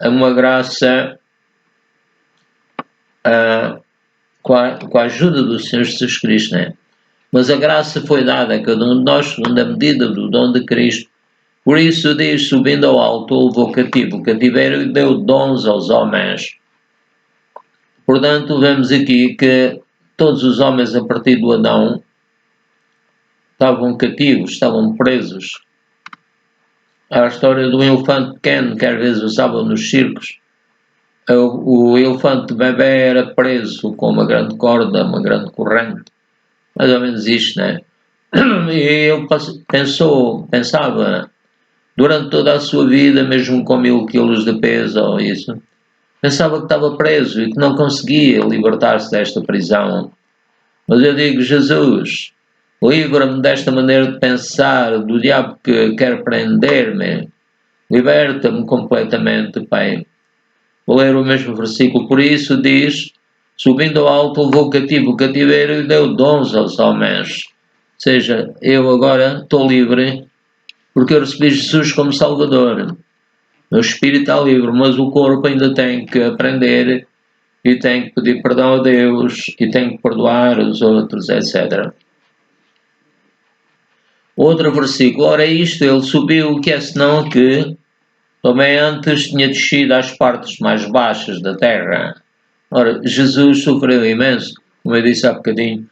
uma graça com a ajuda do Senhor Jesus Cristo, né? Mas a graça foi dada a cada um de nós segundo a medida do dom de Cristo. Por isso diz, subindo ao alto, levou cativo o cativeiro e deu dons aos homens. Portanto, vemos aqui que todos os homens a partir do Adão estavam cativos, estavam presos. Há a história do elefante pequeno que às vezes usavam nos circos. O elefante bebê era preso com uma grande corda, uma grande corrente. Mais ou menos isto, né? E ele pensava, durante toda a sua vida, mesmo com 1000 quilos de peso ou isso, pensava que estava preso e que não conseguia libertar-se desta prisão. Mas eu digo, Jesus, livra-me desta maneira de pensar, do diabo que quer prender-me. Liberta-me completamente, Pai. Vou ler o mesmo versículo. Por isso diz, subindo ao alto, levou cativo o cativeiro e deu dons aos homens. Ou seja, eu agora estou livre porque eu recebi Jesus como Salvador. Meu espírito está livre, mas o corpo ainda tem que aprender e tem que pedir perdão a Deus e tem que perdoar os outros, etc. Outro versículo, ora isto, ele subiu, que é senão que também antes tinha descido às partes mais baixas da terra. Ora, Jesus sofreu imenso, como eu disse há bocadinho,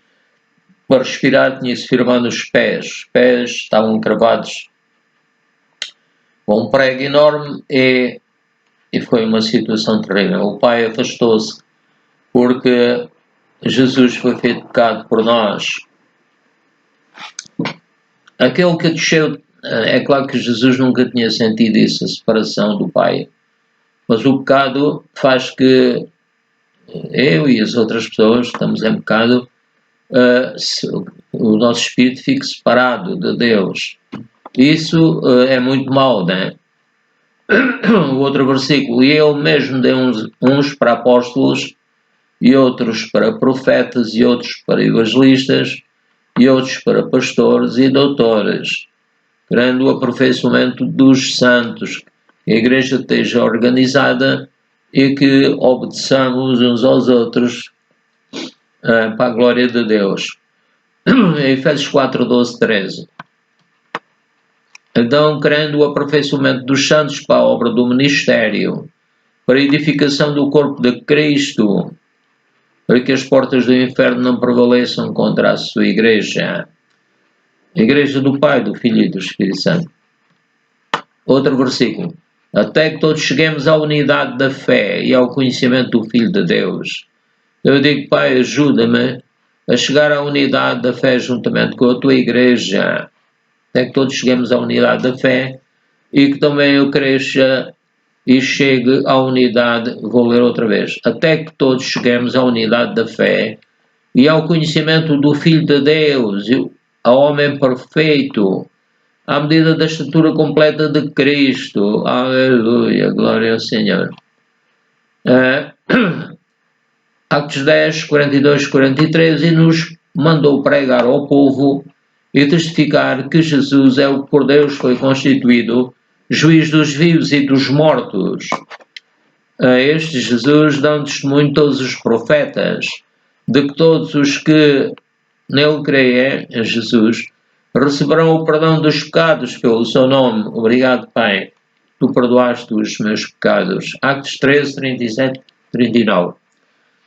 para respirar tinha-se firmado nos pés. Os pés estavam cravados com um prego enorme e foi uma situação terrível. O Pai afastou-se porque Jesus foi feito pecado por nós. Aquele que desceu É claro que Jesus nunca tinha sentido isso, a separação do Pai. Mas o pecado faz que eu e as outras pessoas estamos em pecado, o nosso espírito fique separado de Deus. Isso é muito mau, né? O outro versículo, e ele mesmo deu uns para apóstolos, e outros para profetas, e outros para evangelistas, e outros para pastores e doutores, querendo o aperfeiçoamento dos santos, que a igreja esteja organizada e que obedeçamos uns aos outros para a glória de Deus. Efésios 4, 12, 13. Então, querendo o aperfeiçoamento dos santos para a obra do ministério, para a edificação do corpo de Cristo, para que as portas do inferno não prevaleçam contra a sua igreja. A igreja do Pai, do Filho e do Espírito Santo. Outro versículo. Até que todos cheguemos à unidade da fé e ao conhecimento do Filho de Deus. Eu digo, Pai, ajuda-me a chegar à unidade da fé juntamente com a tua igreja. Até que todos cheguemos à unidade da fé e que também eu cresça e chegue à unidade, vou ler outra vez, até que todos cheguemos à unidade da fé e ao conhecimento do Filho de Deus, ao homem perfeito, à medida da estatura completa de Cristo. Aleluia, glória ao Senhor. Atos 10, 42, 43, e nos mandou pregar ao povo e testificar que Jesus é o que por Deus foi constituído juiz dos vivos e dos mortos. A este Jesus dão testemunho todos os profetas, de que todos os que nele creem, a Jesus, receberão o perdão dos pecados pelo seu nome. Obrigado, Pai, tu perdoaste os meus pecados. Atos 13, 37, 39.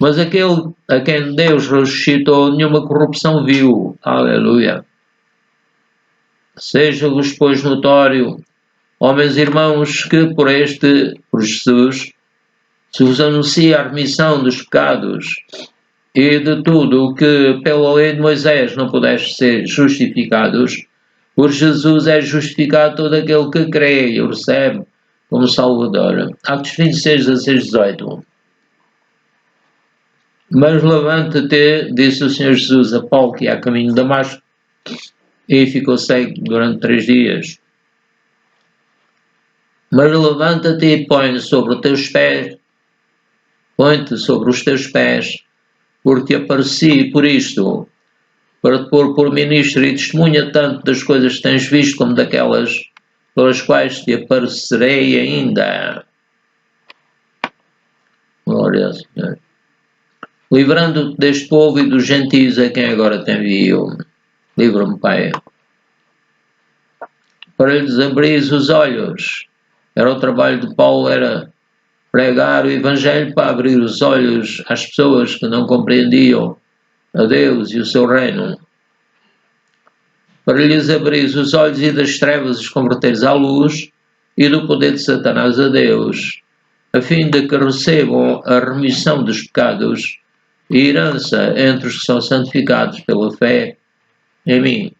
Mas aquele a quem Deus ressuscitou, nenhuma corrupção viu. Aleluia. Seja-vos, pois, notório, homens e irmãos, que por Jesus, se vos anuncia a remissão dos pecados e de tudo o que pela lei de Moisés não pudeste ser justificados, por Jesus é justificado todo aquele que crê e o recebe como Salvador. Atos 26, 16, 18. Mas levanta-te, disse o Senhor Jesus a Paulo que ia a caminho de Damasco, e ficou cego durante 3 dias. Mas levanta-te e põe-te sobre os teus pés, põe-te sobre os teus pés, porque apareci por isto, para te pôr por ministro e testemunha tanto das coisas que tens visto como daquelas pelas quais te aparecerei ainda. Glória ao Senhor. Livrando-te deste povo e dos gentios a quem agora te envio. Livra-me, Pai. Para lhes abrir os olhos. Era o trabalho de Paulo, era pregar o Evangelho para abrir os olhos às pessoas que não compreendiam a Deus e o seu reino. Para lhes abrir os olhos e das trevas os converteres à luz e do poder de Satanás a Deus, a fim de que recebam a remissão dos pecados e herança entre os que são santificados pela fé em mim.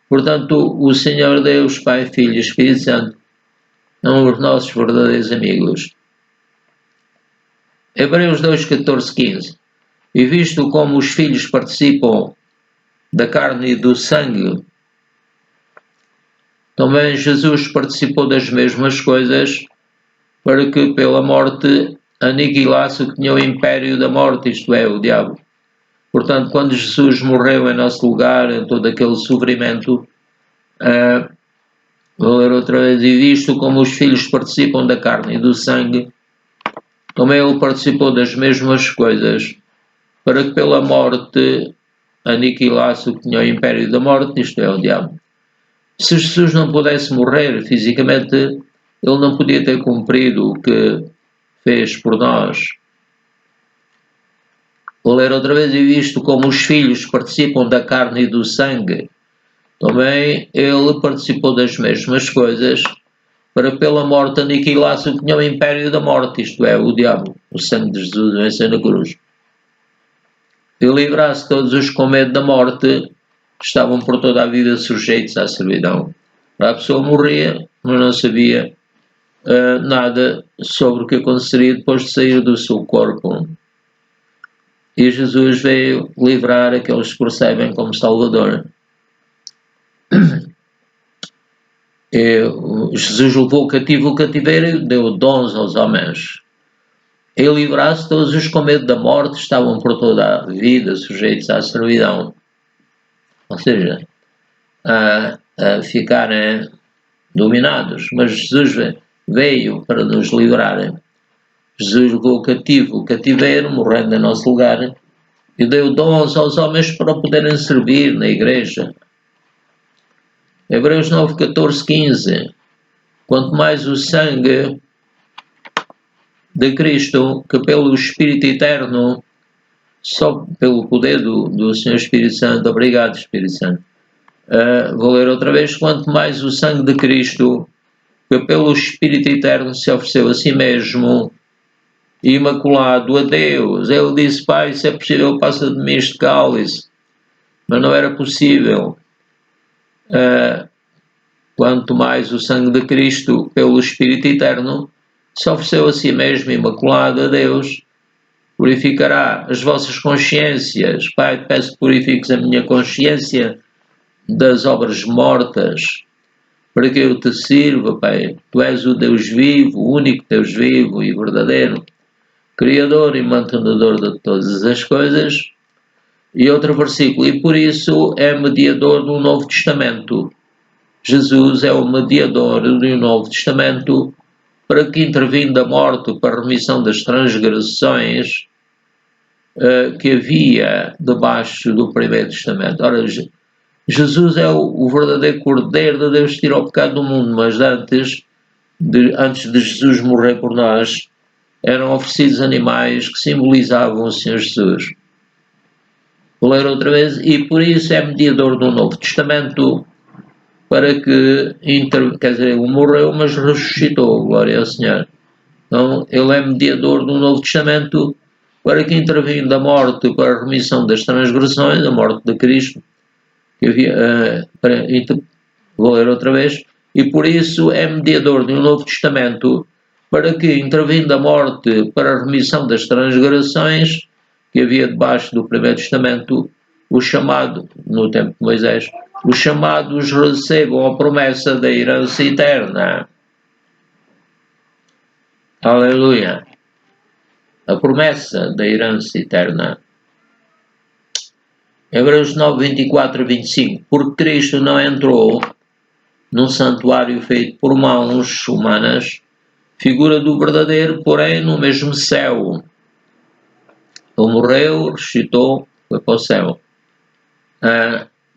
Portanto, o Senhor Deus, Pai, Filho e Espírito Santo são os nossos verdadeiros amigos. Hebreus 2, 14, 15. E visto como os filhos participam da carne e do sangue, também Jesus participou das mesmas coisas, para que pela morte aniquilasse o que tinha o império da morte, isto é, o diabo. Portanto, quando Jesus morreu em nosso lugar, em todo aquele sofrimento, vou ler outra vez, e visto como os filhos participam da carne e do sangue, também ele participou das mesmas coisas, para que pela morte aniquilasse o que tinha o império da morte, isto é, o diabo. Se Jesus não pudesse morrer fisicamente, ele não podia ter cumprido o que fez por nós. Vou ler outra vez, e visto como os filhos participam da carne e do sangue, também ele participou das mesmas coisas, para pela morte aniquilasse o que tinha o império da morte, isto é, o diabo. O sangue de Jesus venceu na cruz. E livrasse todos os que com medo da morte estavam por toda a vida sujeitos à servidão. A pessoa morria, mas não sabia nada sobre o que aconteceria depois de sair do seu corpo. E Jesus veio livrar aqueles que percebem como Salvador. Jesus levou cativo o cativeiro e deu dons aos homens. E livrasse todos os com medo da morte, estavam por toda a vida sujeitos à servidão. Ou seja, a ficarem dominados. Mas Jesus veio para nos livrar. Jesus levou cativo o cativeiro, morrendo em nosso lugar, e deu dons aos homens para poderem servir na igreja. Hebreus 9, 14, 15. Quanto mais o sangue de Cristo, que pelo Espírito Eterno, só pelo poder do Senhor Espírito Santo, obrigado Espírito Santo, vou ler outra vez, quanto mais o sangue de Cristo, que pelo Espírito Eterno se ofereceu a si mesmo, imaculado a Deus. Ele disse, Pai, se é possível, passa de mim este cálice. Mas não era possível. Quanto mais o sangue de Cristo, pelo Espírito Eterno, se ofereceu a si mesmo, imaculado a Deus, purificará as vossas consciências. Pai, te peço que purifiques a minha consciência das obras mortas, para que eu te sirva, Pai. Tu és o Deus vivo, o único Deus vivo e verdadeiro, Criador e mantenedor de todas as coisas. E outro versículo, e por isso é mediador do Novo Testamento. Jesus é o mediador do Novo Testamento, para que, intervindo a morte para a remissão das transgressões que havia debaixo do Primeiro Testamento. Ora, Jesus é o verdadeiro Cordeiro de Deus que tira o pecado do mundo, mas antes de Jesus morrer por nós, eram oferecidos animais que simbolizavam o Senhor Jesus. Vou ler outra vez. E por isso é mediador do Novo Testamento, para que, quer dizer, ele morreu, mas ressuscitou, glória ao Senhor. Então, ele é mediador do Novo Testamento, para que, intervindo a morte para a remissão das transgressões, a morte de Cristo, que havia, vou ler outra vez. E por isso é mediador de um Novo Testamento, para que, intervindo a morte para a remissão das transgressões que havia debaixo do Primeiro Testamento, o chamado, no tempo de Moisés, os chamados recebam a promessa da herança eterna. Aleluia! A promessa da herança eterna. Hebreus 9, 24 e 25. Porque Cristo não entrou num santuário feito por mãos humanas, figura do verdadeiro, porém no mesmo céu. Ele morreu, ressuscitou, foi para o céu.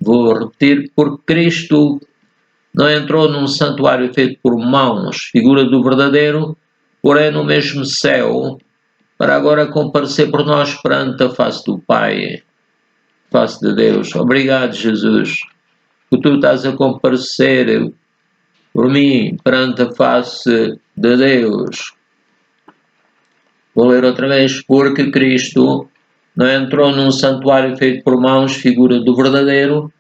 Vou repetir, porque Cristo não entrou num santuário feito por mãos, figura do verdadeiro, porém no mesmo céu, para agora comparecer por nós perante a face do Pai, face de Deus. Obrigado, Jesus, que tu estás a comparecer por mim perante a face de Deus. Vou ler outra vez, porque Cristo não entrou num santuário feito por mãos, figura do verdadeiro,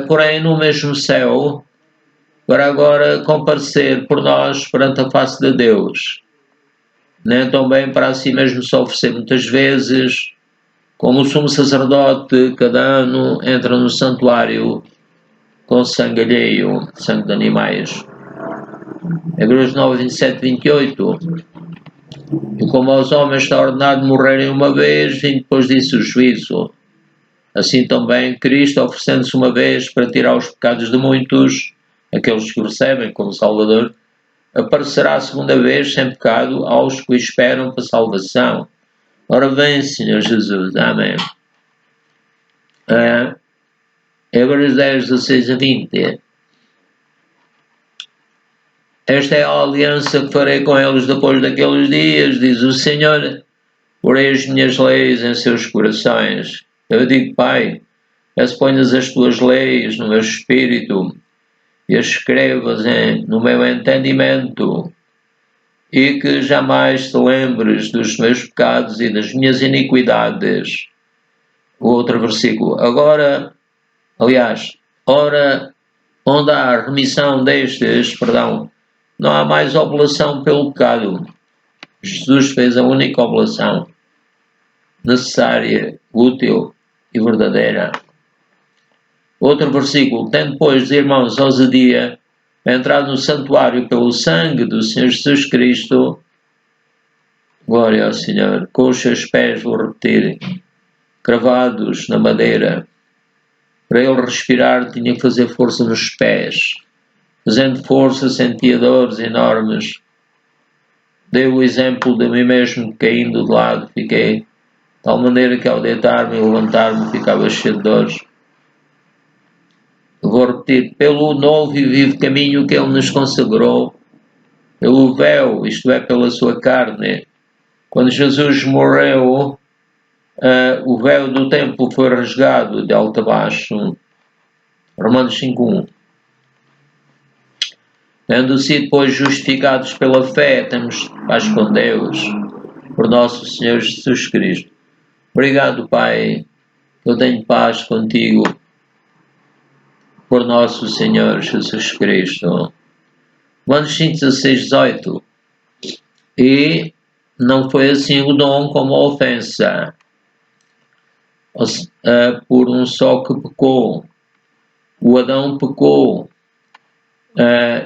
porém no mesmo céu, para agora comparecer por nós perante a face de Deus. Nem tão bem para si mesmo se oferecer muitas vezes, como o sumo sacerdote cada ano entra no santuário com sangue alheio, sangue de animais. Hebreus 9, 27 e 28. E como aos homens está ordenado morrerem uma vez, e depois disso o juízo, assim também Cristo, oferecendo-se uma vez para tirar os pecados de muitos, aqueles que o recebem como Salvador, aparecerá a segunda vez sem pecado aos que o esperam para salvação. Ora bem, Senhor Jesus, amém. Hebreus 10, 16 a 20. Esta é a aliança que farei com eles depois daqueles dias, diz o Senhor. Porei as minhas leis em seus corações. Eu digo, Pai, ponhas as tuas leis no meu espírito e as escrevas no meu entendimento, e que jamais te lembres dos meus pecados e das minhas iniquidades. O outro versículo. Ora, onde há remissão não há mais oblação pelo pecado. Jesus fez a única oblação necessária, útil e verdadeira. Outro versículo: tendo, pois, irmãos, ousadia, entrar no santuário pelo sangue do Senhor Jesus Cristo, glória ao Senhor, com os seus pés, vou repetir, cravados na madeira. Para ele respirar tinha que fazer força nos pés. Fazendo força sentia dores enormes. Dei o exemplo de mim mesmo caindo de lado, fiquei de tal maneira que ao deitar-me e levantar-me ficava cheio de dores. Eu vou repetir, pelo novo e vivo caminho que ele nos consagrou, pelo véu, isto é, pela sua carne. Quando Jesus morreu, o véu do templo foi rasgado de alto a baixo. Romanos 5:1. Tendo sido, depois justificados pela fé, temos paz com Deus, por nosso Senhor Jesus Cristo. Obrigado, Pai, eu tenho paz contigo, por nosso Senhor Jesus Cristo. Romanos 5:16-18. E não foi assim o dom como a ofensa, por um só que pecou. O Adão pecou,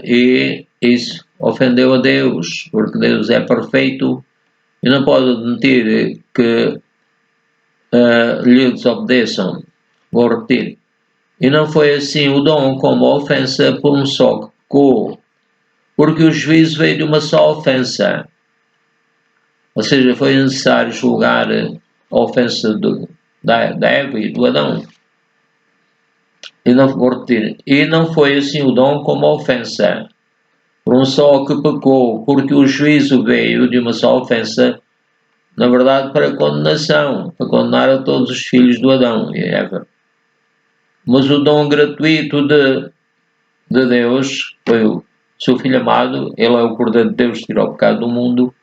e isso ofendeu a Deus, porque Deus é perfeito e não pode admitir que lhe desobedeçam. Vou repetir. E não foi assim o dom como a ofensa por um só que pecou, porque o juízo veio de uma só ofensa. Ou seja, foi necessário julgar a ofensa da Eva e do Adão. E não foi assim o dom como a ofensa, por um só que pecou, porque o juízo veio de uma só ofensa, na verdade para condenação, para condenar a todos os filhos do Adão e Eva. Mas o dom gratuito de Deus foi o seu Filho amado, ele é o Cordeiro de Deus que tira o pecado do mundo,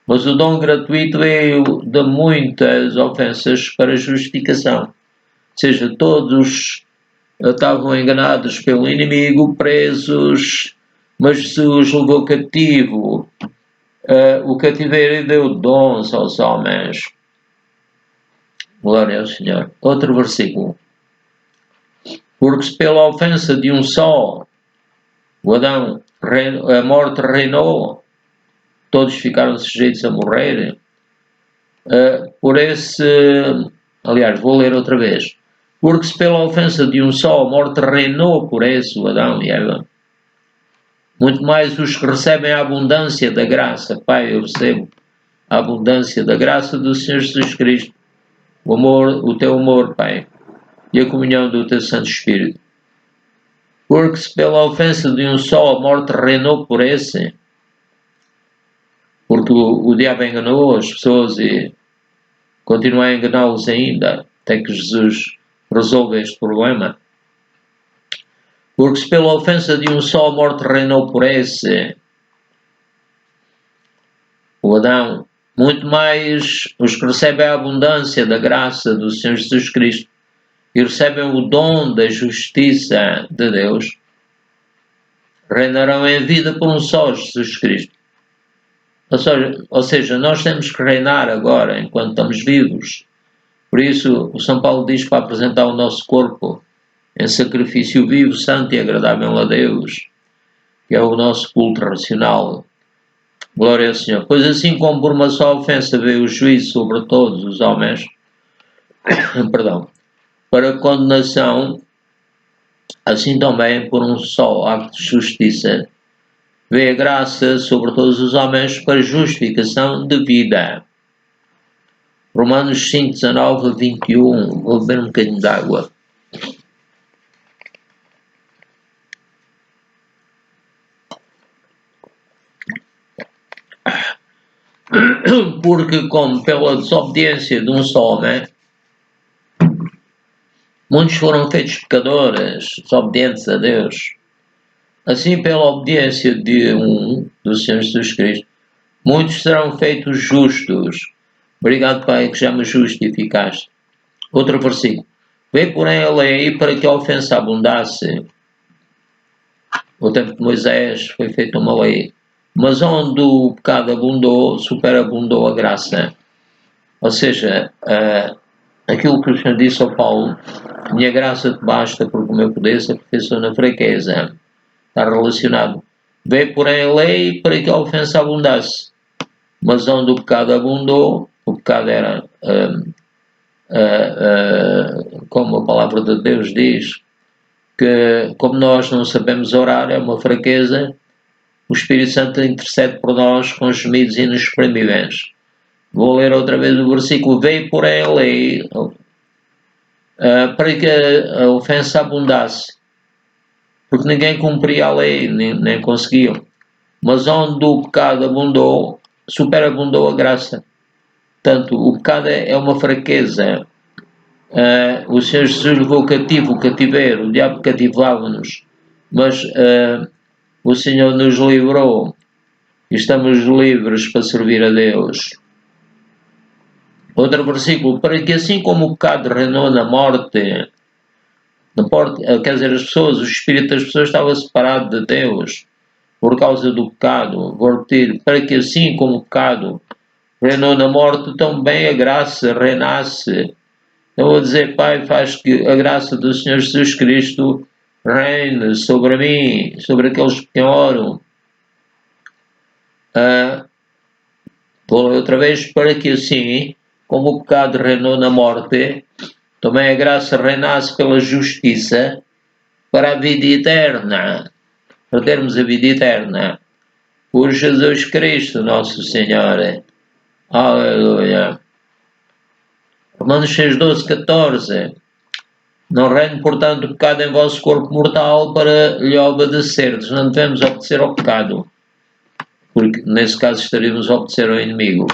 mas o dom gratuito veio de muitas ofensas para justificação. Ou seja, todos estavam enganados pelo inimigo, presos, mas Jesus levou cativo o cativeiro e deu dons aos homens. Glória ao Senhor. Outro versículo. Porque se pela ofensa de um só, o Adão, a morte reinou, todos ficaram sujeitos a morrer, aliás, vou ler outra vez. Porque se pela ofensa de um só a morte reinou por esse, o Adão e Eva, muito mais os que recebem a abundância da graça. Pai, eu recebo a abundância da graça do Senhor Jesus Cristo, o teu amor, Pai, e a comunhão do teu Santo Espírito. Porque se pela ofensa de um só a morte reinou por esse, porque o diabo enganou as pessoas e continua a enganá-los ainda, até que Jesus resolva este problema. Porque se pela ofensa de um só a morte reinou por esse, o Adão, muito mais os que recebem a abundância da graça do Senhor Jesus Cristo e recebem o dom da justiça de Deus, reinarão em vida por um só Jesus Cristo. Ou seja, nós temos que reinar agora, enquanto estamos vivos. Por isso, o São Paulo diz para apresentar o nosso corpo em sacrifício vivo, santo e agradável a Deus, que é o nosso culto racional. Glória ao Senhor. Pois assim como por uma só ofensa veio o juízo sobre todos os homens, para condenação, assim também por um só acto de justiça veio a graça sobre todos os homens para justificação de vida. Romanos 5, 19 a 21. Vou beber um bocadinho de água. Porque como pela desobediência de um só homem, muitos foram feitos pecadores, desobedientes a Deus. Assim, pela obediência de do Senhor Jesus Cristo, muitos serão feitos justos. Obrigado, Pai, que já me justificaste. Outro versículo. Veio, porém, a lei para que a ofensa abundasse. No tempo de Moisés foi feita uma lei, mas onde o pecado abundou, superabundou a graça. Ou seja, aquilo que o Senhor disse ao Paulo, minha graça te basta porque o meu poder se aperfeiçoa na fraqueza. Está relacionado. Veio, porém, a lei para que a ofensa abundasse. Mas onde o pecado abundou, o pecado era, como a palavra de Deus diz, que como nós não sabemos orar, é uma fraqueza, o Espírito Santo intercede por nós com gemidos inexprimíveis. Vou ler outra vez o versículo. Veio, porém, a lei para que a ofensa abundasse, porque ninguém cumpria a lei, nem conseguiam. Mas onde o pecado abundou, superabundou a graça. Portanto, o pecado é uma fraqueza. O Senhor Jesus levou o cativeiro, o diabo cativava-nos, mas o Senhor nos livrou e estamos livres para servir a Deus. Outro versículo, para que assim como o pecado reinou na morte, quer dizer, as pessoas, o espírito das pessoas estava separado de Deus por causa do pecado. Vou repetir, para que assim como o pecado reinou na morte, também a graça reinasse. Eu vou dizer, Pai, faz que a graça do Senhor Jesus Cristo reine sobre mim, sobre aqueles que oram. Vou outra vez, para que assim, como o pecado reinou na morte, também a graça reinasse pela justiça para a vida eterna, para termos a vida eterna, por Jesus Cristo, nosso Senhor. Aleluia. Romanos 6, 12, 14. Não reine, portanto, o pecado em vosso corpo mortal para lhe obedecerdes. Não devemos obedecer ao pecado, porque nesse caso estaríamos a obedecer ao inimigo.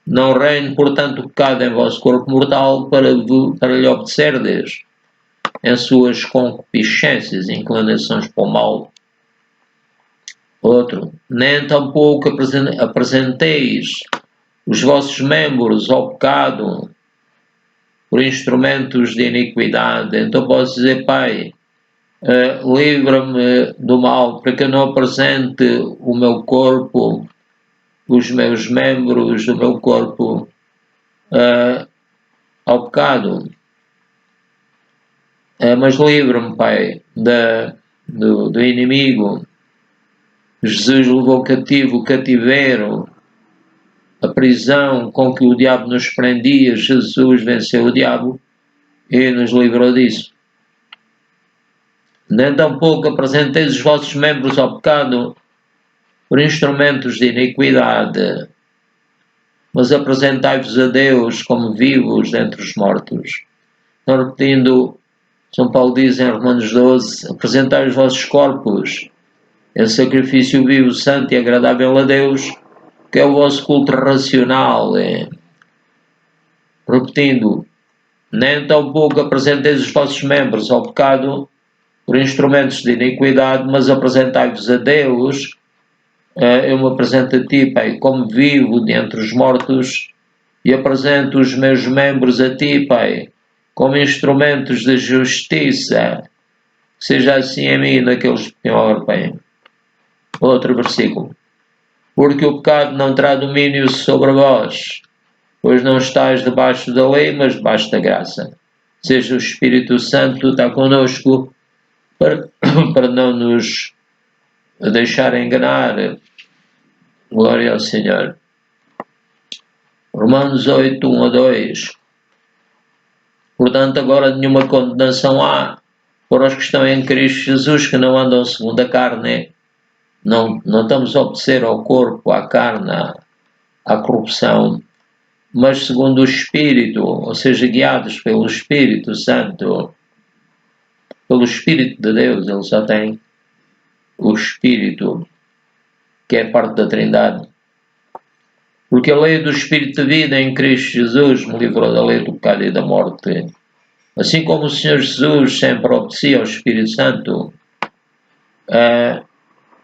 Não reine, portanto, o pecado em vosso corpo mortal para lhe obedecerdes em suas concupiscências e inclinações para o mal. Outro, nem tampouco apresenteis os vossos membros ao pecado por instrumentos de iniquidade. Então posso dizer, Pai, livra-me do mal, para que eu não apresente o meu corpo, os meus membros do meu corpo ao pecado. Mas livra-me, Pai, do inimigo. Jesus levou cativo o cativeiro, a prisão com que o diabo nos prendia. Jesus venceu o diabo e nos livrou disso. Nem tampouco apresenteis os vossos membros ao pecado por instrumentos de iniquidade, mas apresentai-vos a Deus como vivos dentre os mortos. Então, repetindo, São Paulo diz em Romanos 12, apresentai os vossos corpos em sacrifício vivo, santo e agradável a Deus, que é o vosso culto racional. Repetindo, nem tampouco apresenteis os vossos membros ao pecado por instrumentos de iniquidade, mas apresentai-vos a Deus. Eu me apresento a ti, Pai, como vivo dentre os mortos, e apresento os meus membros a ti, Pai, como instrumentos de justiça. Seja assim em mim naqueles que me Pai. Outro versículo. Porque o pecado não terá domínio sobre vós, pois não estáis debaixo da lei, mas debaixo da graça. Seja o Espírito Santo está conosco para não nos deixar enganar. Glória ao Senhor. Romanos 8, 1 a 2. Portanto, agora nenhuma condenação há para os que estão em Cristo Jesus, que não andam segundo a carne. Não estamos a obedecer ao corpo, à carne, à corrupção, mas segundo o Espírito, ou seja, guiados pelo Espírito Santo, pelo Espírito de Deus. Ele só tem o Espírito, que é parte da Trindade. Porque a lei do Espírito de vida em Cristo Jesus me livrou da lei do pecado e da morte. Assim como o Senhor Jesus sempre obedecia ao Espírito Santo,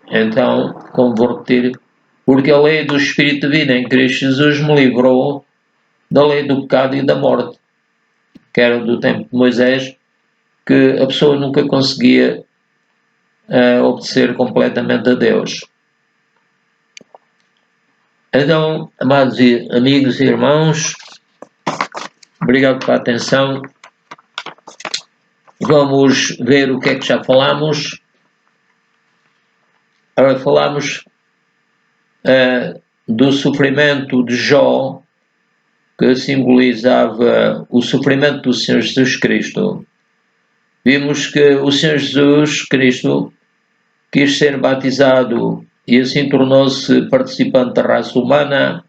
então, como vou repetir, porque a lei do Espírito de vida em Cristo Jesus me livrou da lei do pecado e da morte, que era do tempo de Moisés, que a pessoa nunca conseguia a obedecer completamente a Deus. Então, amados amigos e irmãos, obrigado pela atenção. Vamos ver o que é que já falamos. Agora falamos do sofrimento de Jó, que simbolizava o sofrimento do Senhor Jesus Cristo. Vimos que o Senhor Jesus Cristo quis ser batizado e assim tornou-se participante da raça humana.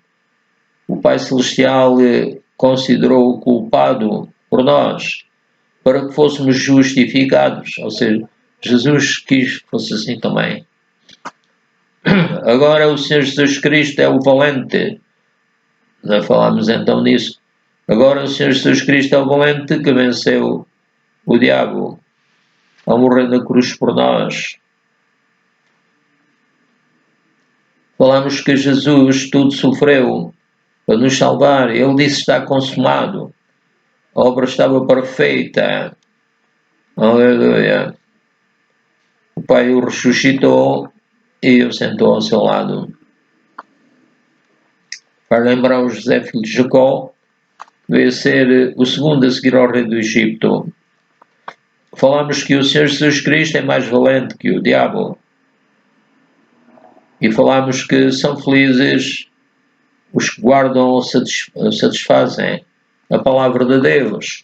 O Pai Celestial considerou-o culpado por nós, para que fôssemos justificados, ou seja, Jesus quis que fosse assim também. Agora o Senhor Jesus Cristo é o valente, já falámos então nisso. Agora o Senhor Jesus Cristo é o valente que venceu o diabo ao morrer na cruz por nós. Falamos que Jesus tudo sofreu para nos salvar. Ele disse: está consumado. A obra estava perfeita. Aleluia. O Pai o ressuscitou e o sentou ao seu lado. Para lembrar o José, filho de Jacó, veio ser o segundo a seguir ao rei do Egito. Falamos que o Senhor Jesus Cristo é mais valente que o diabo. E falamos que são felizes os que guardam ou satisfazem a palavra de Deus.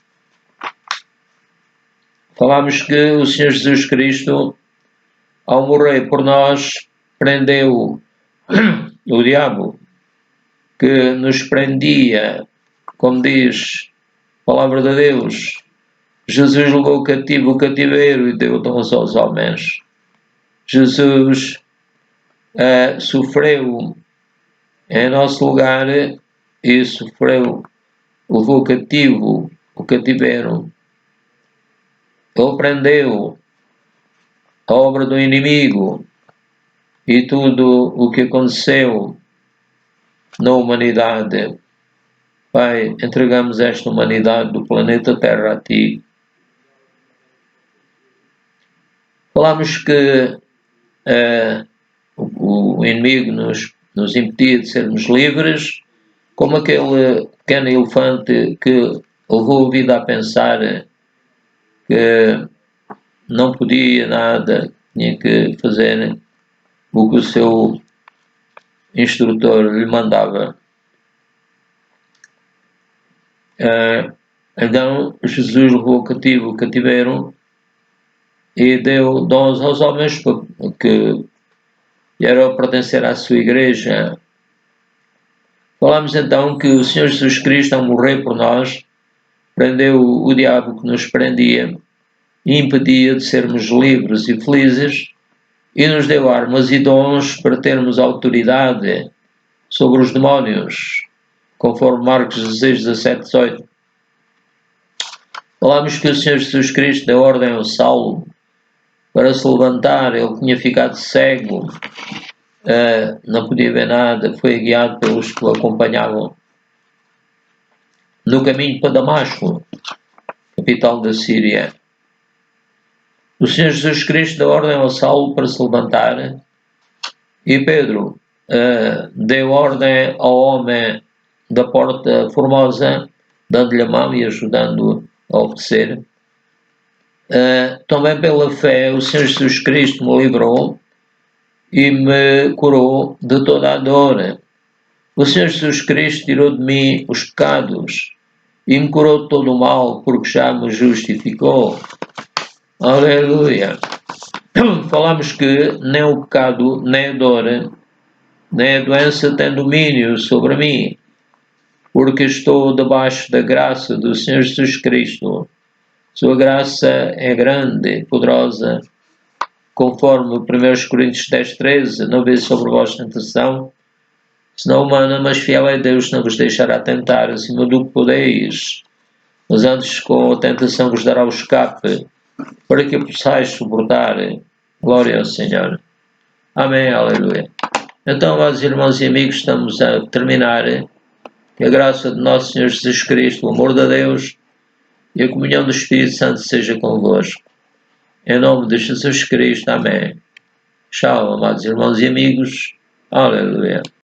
Falamos que o Senhor Jesus Cristo, ao morrer por nós, prendeu o diabo, que nos prendia, como diz a palavra de Deus. Jesus levou cativo o cativeiro e deu dons aos homens. Jesus sofreu em nosso lugar e sofreu, levou cativo o cativeiro. Ele prendeu a obra do inimigo e tudo o que aconteceu na humanidade. Pai, entregamos esta humanidade do planeta Terra a Ti. Falamos que o inimigo nos impedia de sermos livres, como aquele pequeno elefante que levou a vida a pensar que não podia nada, tinha que fazer o que o seu instrutor lhe mandava. Então Jesus levou cativo o cativeiro e deu dons aos homens que era pertencer à sua igreja. Falamos então que o Senhor Jesus Cristo, ao morrer por nós, prendeu o diabo que nos prendia e impedia de sermos livres e felizes, e nos deu armas e dons para termos autoridade sobre os demónios, conforme Marcos 16, 17, 18. Falamos que o Senhor Jesus Cristo deu ordem ao Saulo para se levantar. Ele tinha ficado cego, não podia ver nada, foi guiado pelos que o acompanhavam no caminho para Damasco, capital da Síria. O Senhor Jesus Cristo deu ordem ao Saulo para se levantar e Pedro deu ordem ao homem da Porta Formosa, dando-lhe a mão e ajudando-o a obedecer. Também pela fé o Senhor Jesus Cristo me livrou e me curou de toda a dor. O Senhor Jesus Cristo tirou de mim os pecados e me curou de todo o mal, porque já me justificou. Aleluia! Falamos que nem o pecado, nem a dor, nem a doença têm domínio sobre mim, porque estou debaixo da graça do Senhor Jesus Cristo. Sua graça é grande, poderosa, conforme 1 Coríntios 10, 13, não vê sobre vós tentação, senão humana, mas fiel é Deus, não vos deixará tentar acima do que podeis, mas antes com a tentação vos dará o escape, para que possais suportar. Glória ao Senhor. Amém, aleluia. Então, meus irmãos e amigos, estamos a terminar. Que a graça de nosso Senhor Jesus Cristo, o amor de Deus e a comunhão do Espírito Santo seja convosco. Em nome de Jesus Cristo. Amém. Tchau, amados irmãos e amigos. Aleluia.